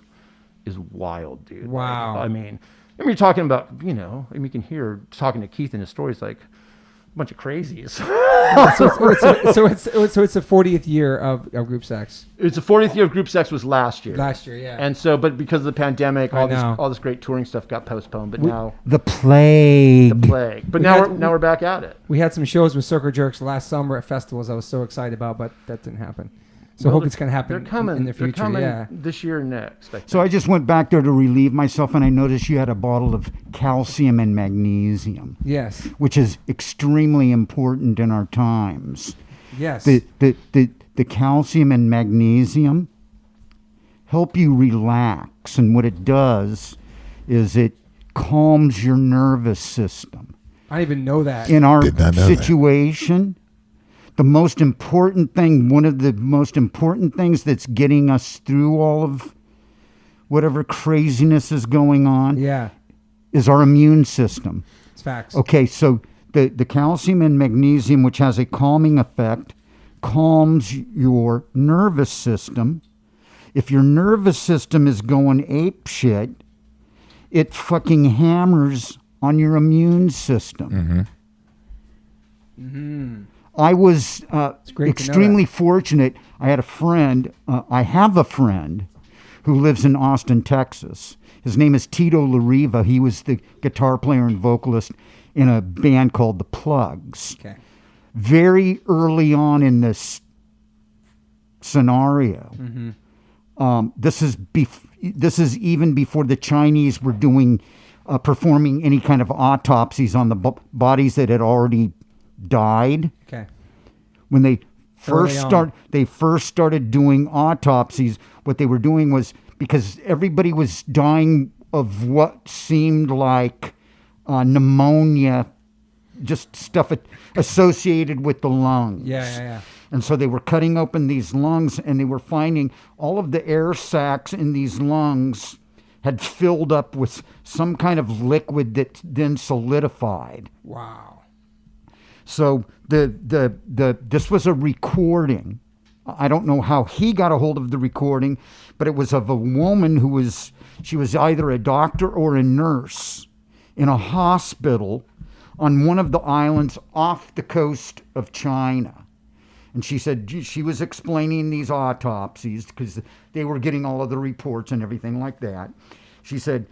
is wild, dude. Wow. Like, I mean, you're talking about, you know, I mean, you can hear talking to Keith in his stories like a bunch of crazies. so it's the 40th year of Group Sex. It's the 40th year of Group Sex was last year. Yeah. And so, but because of the pandemic, all this great touring stuff got postponed. But now the plague. But now we're back at it. We had some shows with Circle Jerks last summer at festivals I was so excited about, but that didn't happen. So I hope it's going to happen in the future. They're coming this year and next. So I just went back there to relieve myself, and I noticed you had a bottle of calcium and magnesium. Yes. Which is extremely important in our times. Yes. The calcium and magnesium help you relax, and what it does is it calms your nervous system. I didn't even know that. In our situation... The most important thing, one of the most important things that's getting us through all of whatever craziness is going on is our immune system. It's facts. Okay, so the calcium and magnesium, which has a calming effect, calms your nervous system. If your nervous system is going ape shit, it fucking hammers on your immune system. Mm-hmm. I was extremely fortunate. I had a friend. I have a friend who lives in Austin, Texas. His name is Tito Lariva. He was the guitar player and vocalist in a band called The Plugs. Okay. Very early on in this scenario, this is even before the Chinese were doing performing any kind of autopsies on the bodies that had already died. Okay. When they first started doing autopsies, what they were doing was, because everybody was dying of what seemed like pneumonia, just stuff associated with the lungs. Yeah. And so they were cutting open these lungs, and they were finding all of the air sacs in these lungs had filled up with some kind of liquid that then solidified. Wow. So this was a recording. I don't know how he got a hold of the recording, but it was of a woman she was either a doctor or a nurse in a hospital on one of the islands off the coast of China. And she said she was explaining these autopsies because they were getting all of the reports and everything like that. She said,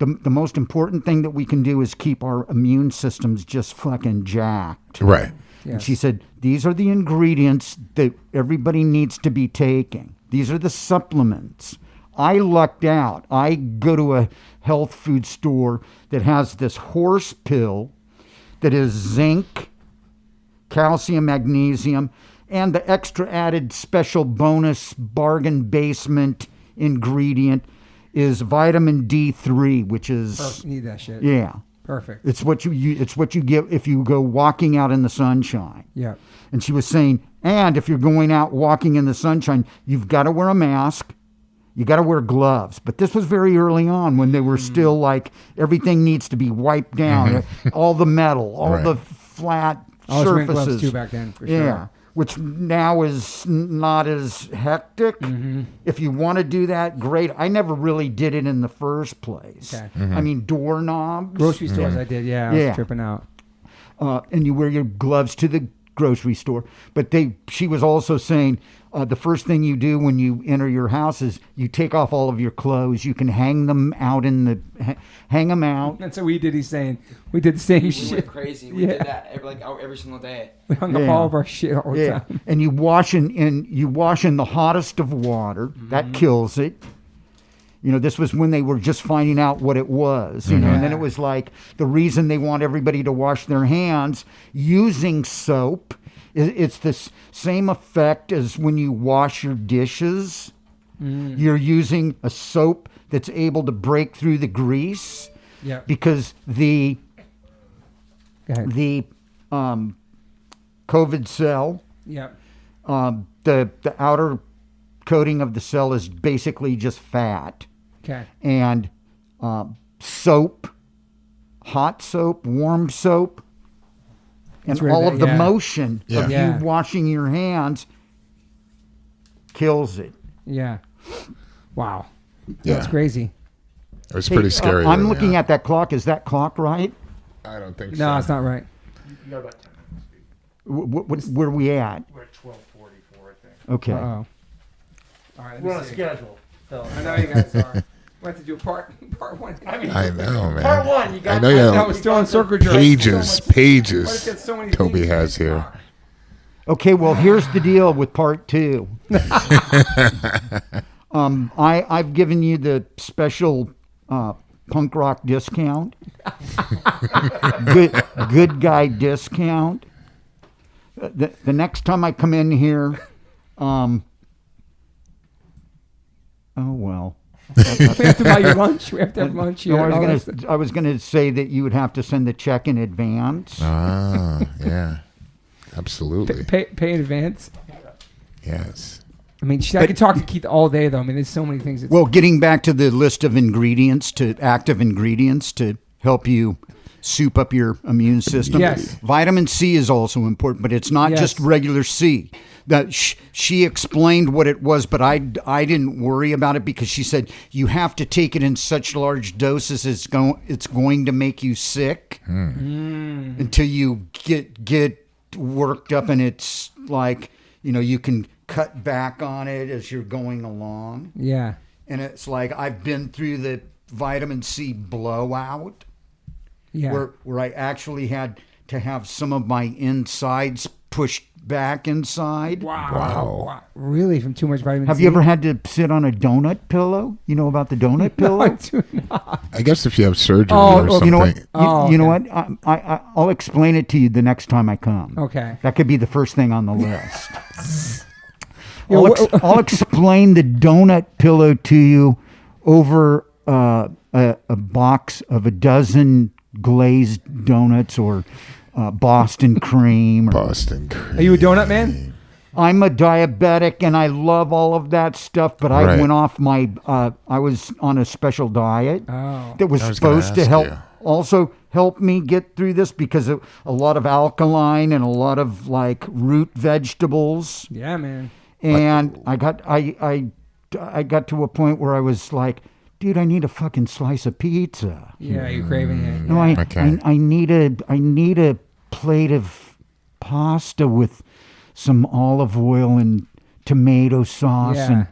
the most important thing that we can do is keep our immune systems just fucking jacked. Right. Yes. And she said, these are the ingredients that everybody needs to be taking. These are the supplements. I lucked out. I go to a health food store that has this horse pill that is zinc, calcium, magnesium, and the extra added special bonus bargain basement ingredient is vitamin D3, which is need that shit. Yeah. Perfect. It's what you get if you go walking out in the sunshine. Yeah. And she was saying, and if you're going out walking in the sunshine, you've got to wear a mask. You got to wear gloves. But this was very early on when they were still like everything needs to be wiped down, all the metal, all the flat surfaces. I was wearing gloves too back then, for sure. Yeah. Which now is not as hectic. If you want to do that, great. I never really did it in the first place. Okay. I mean, doorknobs. Grocery stores I did, I was tripping out. And you wear your gloves to the grocery store. But she was also saying the first thing you do when you enter your house is you take off all of your clothes. You can hang them out hang them out. That's what we did. He's saying we did the same We shit. went crazy. We did that every single day. We hung up all of our shit all the time. And you wash in the hottest of water. That kills it. You know, this was when they were just finding out what it was, you know, and then it was like the reason they want everybody to wash their hands using soap. It's the same effect as when you wash your dishes. You're using a soap that's able to break through the grease because the COVID cell, the outer coating of the cell is basically just fat. Okay. And soap, hot soap, warm soap, and all of the motion of you washing your hands kills it. Yeah. Wow. Yeah. That's crazy. It was pretty scary. I'm looking at that clock. Is that clock right? I don't think so. No, it's not right. You got about 10 minutes. Where are we at? We're at 12:44, I think. Okay. Uh-oh. All right, We're on a schedule. So. I know you guys are. We have to do part one. I know, man. Part one, you got. I know you I have was still on circle jerk. pages So many Toby things. has here. Okay, well, here's the deal with part 2. I've given you the special punk rock discount, good guy discount. The next time I come in here, oh well. We have to buy you lunch. We have to have lunch here. No, I was gonna say that you would have to send the check in advance. Ah, yeah. Absolutely. Pay in advance. Yes. I mean, I could talk to Keith all day, though. I mean, there's so many things. Well, getting back to the list of active ingredients to help you soup up your immune system. Yes. Vitamin C is also important, but it's not just regular C. That she explained what it was, but I didn't worry about it because she said you have to take it in such large doses it's going to make you sick until you get worked up, and it's like, you know, you can cut back on it as you're going along. Yeah. And it's like I've been through the vitamin C blowout. Yeah. Where I actually had to have some of my insides pushed back inside. Wow. Really? From too much vitamin C? Have you ever had to sit on a donut pillow? You know about the donut pillow? I do not. I guess if you have surgery or something. You know what? Oh, you know what? I'll explain it to you the next time I come. Okay. That could be the first thing on the list. Yeah, I'll explain the donut pillow to you over a box of a dozen glazed donuts or Boston cream. Boston cream. Are you a donut man? I'm a diabetic and I love all of that stuff, but I went off my, I was on a special diet that was supposed to help me get through this because of a lot of alkaline and a lot of like root vegetables. Yeah, man. And I got to a point where I was like, dude, I need a fucking slice of pizza. Yeah, you're craving it. No, I need a plate of pasta with some olive oil and tomato sauce and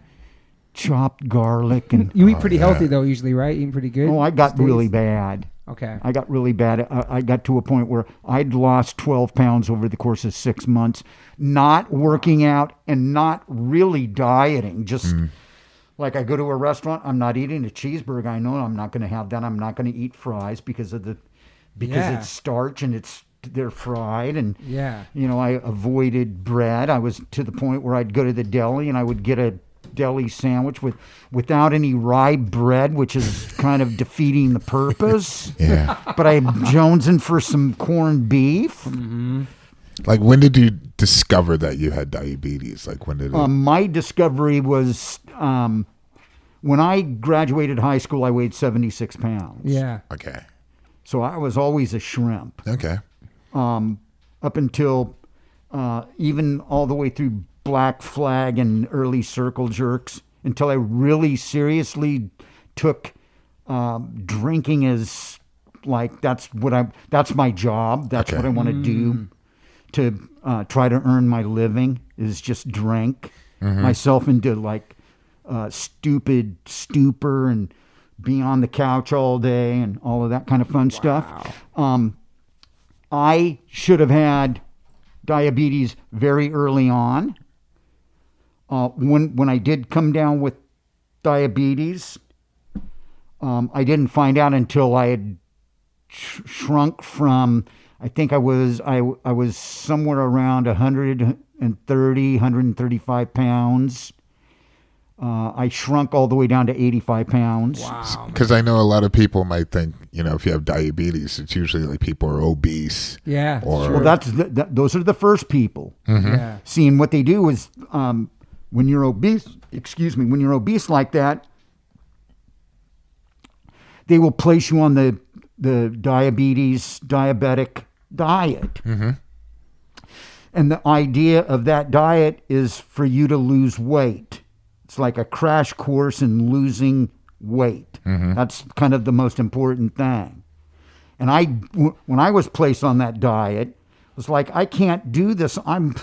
chopped garlic. And you eat pretty healthy though, usually, right? Eating pretty good. I got really bad. Okay. I got really bad. I got to a point where I'd lost 12 pounds over the course of 6 months, not working out and not really dieting. Just like I go to a restaurant, I'm not eating a cheeseburger. I know I'm not going to have that. I'm not going to eat fries because it's starch and they're fried. And you know, I avoided bread. I was to the point where I'd go to the deli and I would get a deli sandwich without any rye bread, which is kind of defeating the purpose. Yeah. But I'm jonesing for some corned beef. Mm-hmm. Like, when did you discover that you had diabetes? Like, when did it? My discovery was when I graduated high school, I weighed 76 pounds. Yeah. Okay. So I was always a shrimp. Okay. Up until even all the way through Black Flag and early circle jerks, until I really seriously took drinking as like that's my job. That's what I want to do to try to earn my living is just drink myself into like stupid stupor and be on the couch all day and all of that kind of fun stuff. I should have had diabetes very early on. When I did come down with diabetes, I didn't find out until I had shrunk from, I think I was somewhere around 135 pounds. I shrunk all the way down to 85 pounds. Wow. Because I know a lot of people might think, if you have diabetes, it's usually like people are obese. Yeah. Or, Well, those are the first people. Yeah. Seeing what they do is when you're obese, when you're obese like that, they will place you on the diabetic diet. And the idea of that diet is for you to lose weight. It's like a crash course in losing weight. That's kind of the most important thing. And when I was placed on that diet, it was like, I can't do this. I'm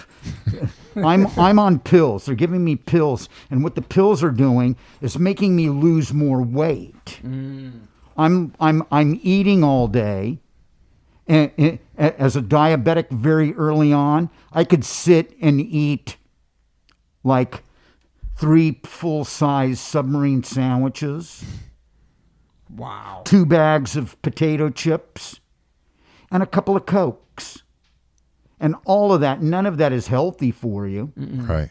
on pills. They're giving me pills, and what the pills are doing is making me lose more weight. I'm eating all day, and as a diabetic, very early on, I could sit and eat like 3 full-size submarine sandwiches. Wow. 2 bags of potato chips, and a couple of Cokes. And all of that, none of that is healthy for you. right.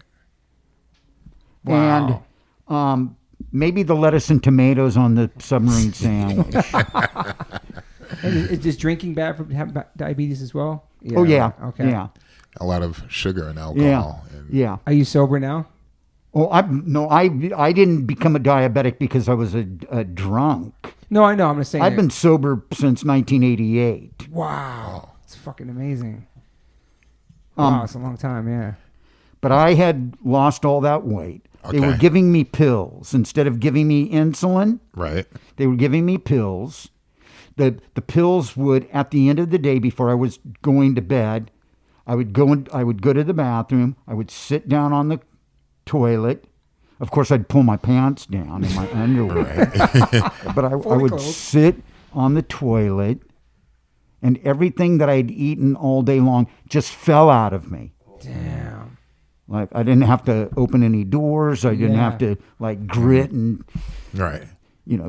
Wow. And maybe the lettuce and tomatoes on the submarine sandwich. And is drinking bad for diabetes as well? Yeah. Oh, yeah. Okay. Yeah. A lot of sugar and alcohol. Yeah. And Yeah. Are you sober now? Oh, I didn't become a diabetic because I was a drunk. No, I know. I'm just saying. I've been sober since 1988. Wow. It's fucking amazing. Wow, it's a long time, yeah. But I had lost all that weight. They were Okay. giving me pills. Instead of giving me insulin, Right. they were giving me pills. The pills would, at the end of the day, before I was going to bed, I would go to the bathroom. I would sit down on the toilet. Of course, I'd pull my pants down in my underwear. But I would clothed. sit on the toilet, and everything that I'd eaten all day long just fell out of me. Damn. Like, I didn't have to open any doors. I didn't Yeah. have to, like, grit and, Right.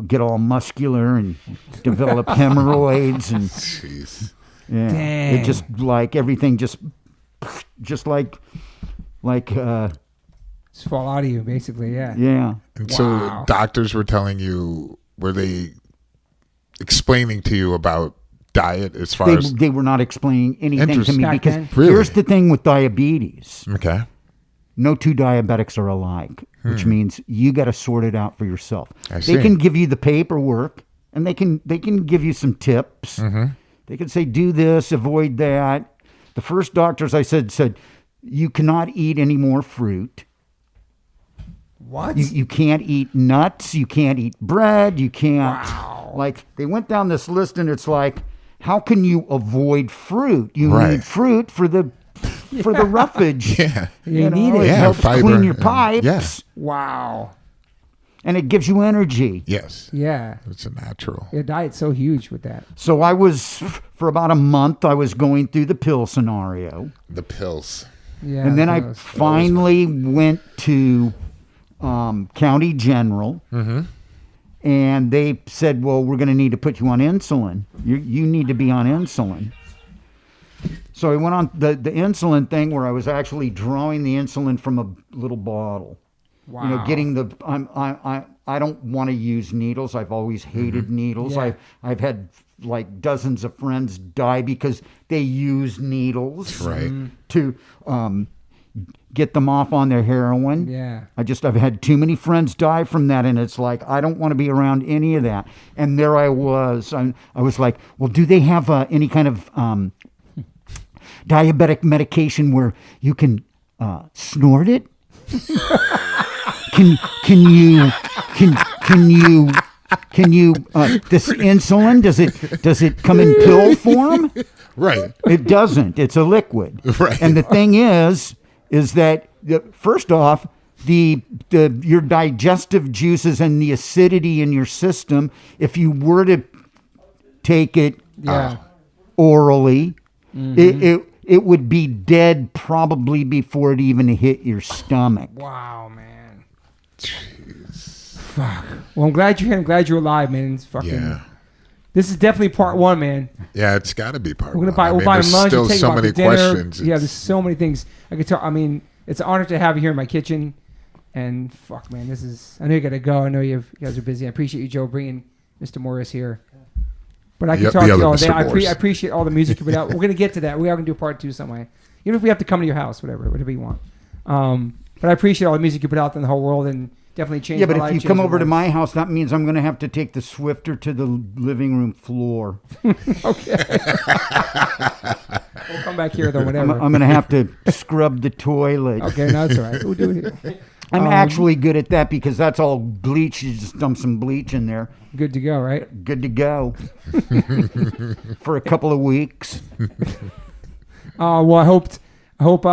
get all muscular and develop hemorrhoids. And Jeez. yeah, Dang. it just, like, everything just like, Just fall out of you, basically, yeah. yeah. And Wow. so doctors were telling you, were they explaining to you about diet as far as... They were not explaining anything to Interesting. me Back because then? Really? here's the thing with diabetes. Okay. No 2 diabetics are alike, which means you got to sort it out for yourself. I see. They can give you the paperwork, and they can give you some tips. They can say, do this, avoid that. The first doctors I said, you cannot eat any more fruit. What? You can't eat nuts. You can't eat bread. You can't. Wow. Like, they went down this list, and it's like, how can you avoid fruit? You Right. need fruit for the roughage. Yeah. You need it. It Yeah, helps fiber clean your and- pipes, yeah. Wow. and it gives you energy. Yes. Yeah. It's a natural. Your diet's so huge with that. So I was, for about a month, I was going through the pill scenario. The pills. Yeah. And then I those. finally went to County General, and they said, well, we're going to need to put you on insulin. You need to be on insulin. So I went on the insulin thing where I was actually drawing the insulin from a little bottle. Wow. Getting the I don't want to use needles. I've always hated needles. Yeah. I've had like dozens of friends die because they use needles Right. to get them off on their heroin. Yeah. I've had too many friends die from that, and it's like I don't want to be around any of that. And there I was. I was like, well, do they have any kind of diabetic medication where you can snort it? Can you Can you this insulin, does it come in pill form? Right. It doesn't. It's a liquid. Right. And the thing is that first off, your digestive juices and the acidity in your system, if you were to take it orally, it would be dead probably before it even hit your stomach. Wow, man. Fuck. Well, I'm glad you're here. I'm glad you're alive, man. It's fucking. Yeah. This is definitely part one, man. Yeah, it's got to be part We're gonna one. buy. We'll buy there's him lunch. still We'll take so him out many to dinner. questions. Yeah, there's so many things I could tell. I mean, it's an honor to have you here in my kitchen. And fuck, man, this is. I know you got to go. I know you guys are busy. I appreciate you, Joe, bringing Mr. Morris here. But I can talk to you all day. I appreciate all the music you put out. We're gonna get to that. We are gonna do part 2 some way. Even if we have to come to your house, whatever you want. But I appreciate all the music you put out in the whole world and definitely changed my life. Yeah, but if you come over to my house, that means I'm going to have to take the Swifter to the living room floor. Okay. We'll come back here though, whatever. I'm going to have to scrub the toilet. Okay, no, that's all right. We'll do it here. I'm actually good at that because that's all bleach. You just dump some bleach in there. Good to go, right? Good to go. For a couple of weeks. Well, I hope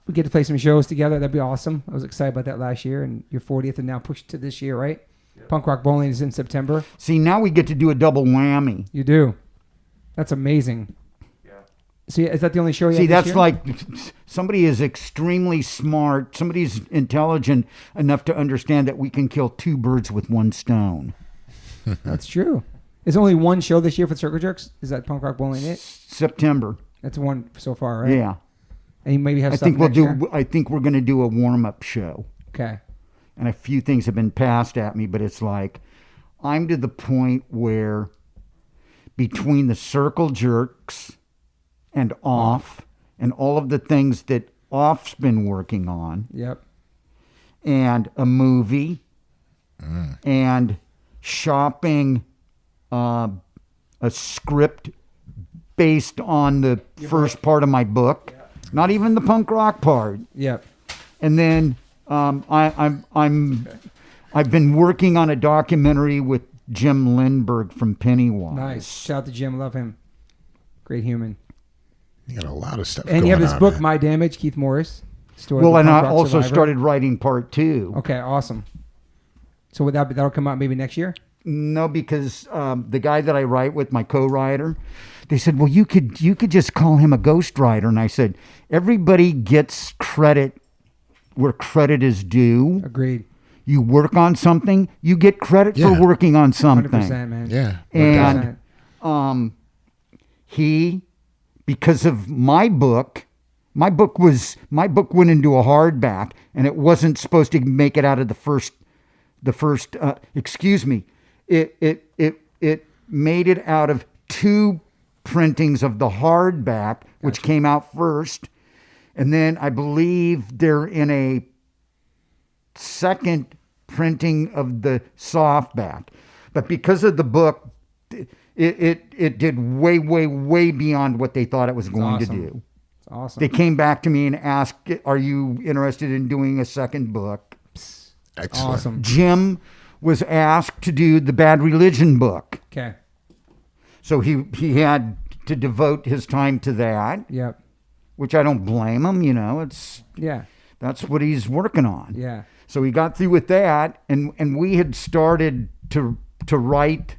we get to play some shows together. That'd be awesome. I was excited about that last year, and your 40th, and now pushed to this year, right? Yep. Punk Rock Bowling is in September. See, now we get to do a double whammy. You do. That's amazing. Yeah. See, is that the only show you have this that's year? like somebody is extremely smart. Somebody's intelligent enough to understand that we can kill 2 birds with 1 stone. That's true. Is only one show this year for the Circle Jerks? Is that Punk Rock Bowling it? September. That's one so far, right? Yeah. And you maybe have I stuff think next year? I think we're going to do a warm-up show. Okay. And a few things have been passed at me, but it's like I'm to the point where between the Circle Jerks and Off and all of the things that Off's been working on, Yep. and a movie and shopping a script based on the first part of my book, not even the punk rock part. Yep. And then I've been working on a documentary with Jim Lindbergh from Pennywise. Nice. Shout out to Jim. Love him. Great human. You got a lot of stuff And going you have this on, book, man. My Damage, Keith Morris. Story Well, of the and punk I rock also survivor. started writing part 2. Okay, awesome. So that'll come out maybe next year? No, because the guy that I write with, my co-writer, they said, well, you could just call him a ghostwriter. And I said, everybody gets credit where credit is due. Agreed. You work on something, you get credit for working on something. 100%, man. Yeah. And he, because of my book went into a hardback, and it wasn't supposed to make it out of the first. It made it out of 2 printings of the hardback, which came out first, and then I believe they're in a second printing of the softback. But because of the book, it did way, way, way beyond what they thought it was going to do. It's awesome. They came back to me and asked, are you interested in doing a second book? Excellent. Awesome. Jim was asked to do the Bad Religion book. Okay. So he had to devote his time to that, Yep. which I don't blame him, Yeah. that's what he's working on. Yeah. So he got through with that, and we had started to write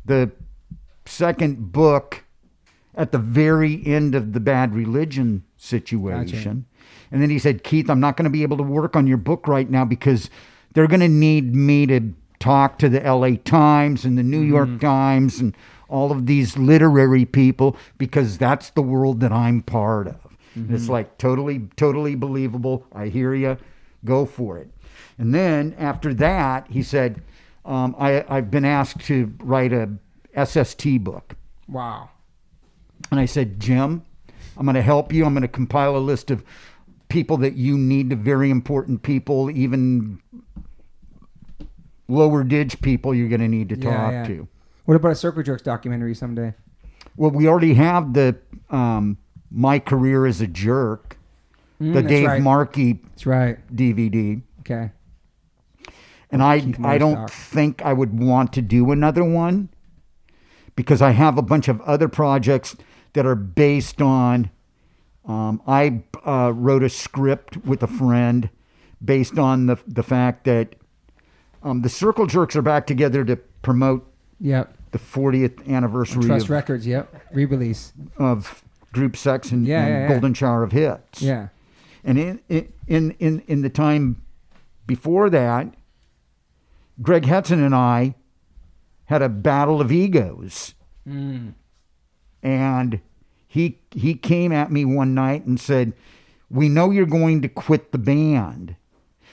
the second book at the very end of the Bad Religion situation. And then he said, Keith, I'm not going to be able to work on your book right now because they're going to need me to talk to the LA Times and the New York Times and all of these literary people because that's the world that I'm part of. And it's like totally, totally believable. I hear you. Go for it. And then after that, he said, I've been asked to write a SST book. Wow. And I said, Jim, I'm going to help you. I'm going to compile a list of people that you need, the very important people, even lower ditch people you're going to need to talk to. What about a Circle Jerks documentary someday? Well, we already have the My Career as a Jerk, the that's Dave right. Markey That's right. DVD. Okay. And I Morse don't doc. think I would want to do another one because I have a bunch of other projects that are based on. I wrote a script with a friend based on the fact that the Circle Jerks are back together to promote Yep. the 40th anniversary Trust of, Records. Yep. Re-release. of Group Sex and, Yeah, and yeah, yeah. Golden Shower of Hits. Yeah. And in the time before that, Greg Hetson and I had a battle of egos. And he came at me one night and said, "We know you're going to quit the band,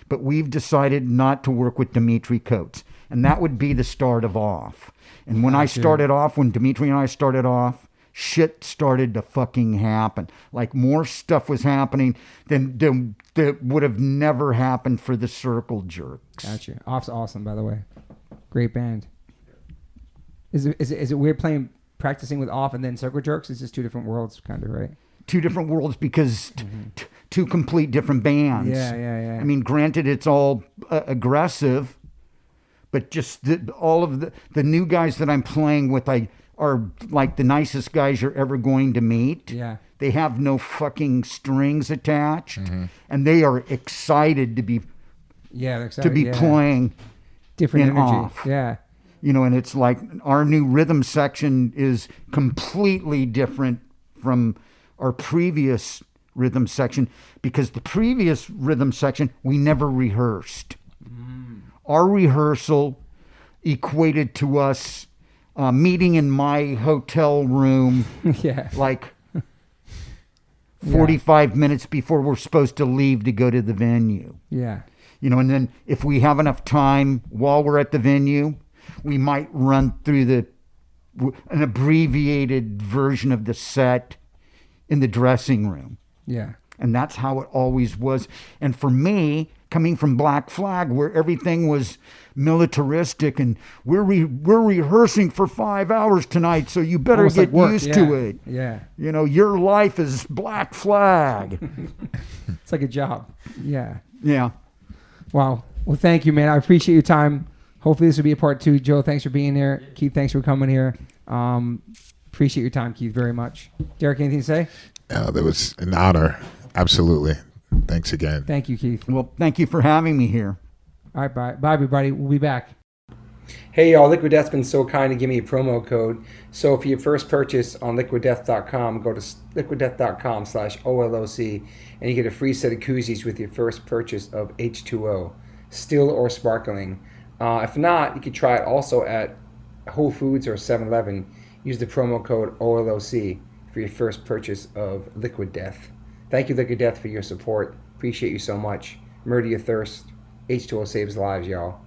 but we've decided not to work with Dimitri Coates." And that would be the start of Off. And when I started off, when Dimitri and I started off, shit started to fucking happen. Like more stuff was happening than that would have never happened for the Circle Jerks. Gotcha. Off's awesome, by the way. Great band. Is it weird practicing with Off and then Circle Jerks? It's just two different worlds, kind of, right? Two different worlds because two complete different bands. Yeah. I mean, granted, it's all aggressive, but just all of the new guys that I'm playing with, are like the nicest guys you're ever going to meet. Yeah. They have no fucking strings attached, and they are excited to be Yeah, they're excited. playing different in energy. Off. Yeah. You know, and it's like our new rhythm section is completely different from our previous rhythm section because the previous rhythm section we never rehearsed. Our rehearsal equated to us meeting in my hotel room Yeah. like 45 minutes before we're supposed to leave to go to the venue. Yeah. You know, and then if we have enough time while we're at the venue, we might run through an abbreviated version of the set in the dressing room. Yeah. And that's how it always was. And for me, coming from Black Flag, where everything was militaristic and we're rehearsing for 5 hours tonight, so you better Almost get like work. used to it. Yeah. You know, your life is Black Flag. It's like a job. Yeah. Yeah. Wow. Well, thank you, man. I appreciate your time. Hopefully this will be a part 2. Joe, thanks for being here. Keith, thanks for coming here. Appreciate your time, Keith, very much. Derek, anything to say? That was an honor. Absolutely. Thanks again. Thank you, Keith. Well, thank you for having me here. All right, bye. Bye, everybody. We'll be back. Hey, y'all. Liquid Death's been so kind to give me a promo code. So for your first purchase on liquiddeath.com, go to liquiddeath.com/OLOC, and you get a free set of koozies with your first purchase of H2O, still or sparkling. If not, you can try it also at Whole Foods or 7-Eleven. Use the promo code OLOC for your first purchase of Liquid Death. Thank you, Liquid Death, for your support. Appreciate you so much. Murder your thirst. H2O saves lives, y'all.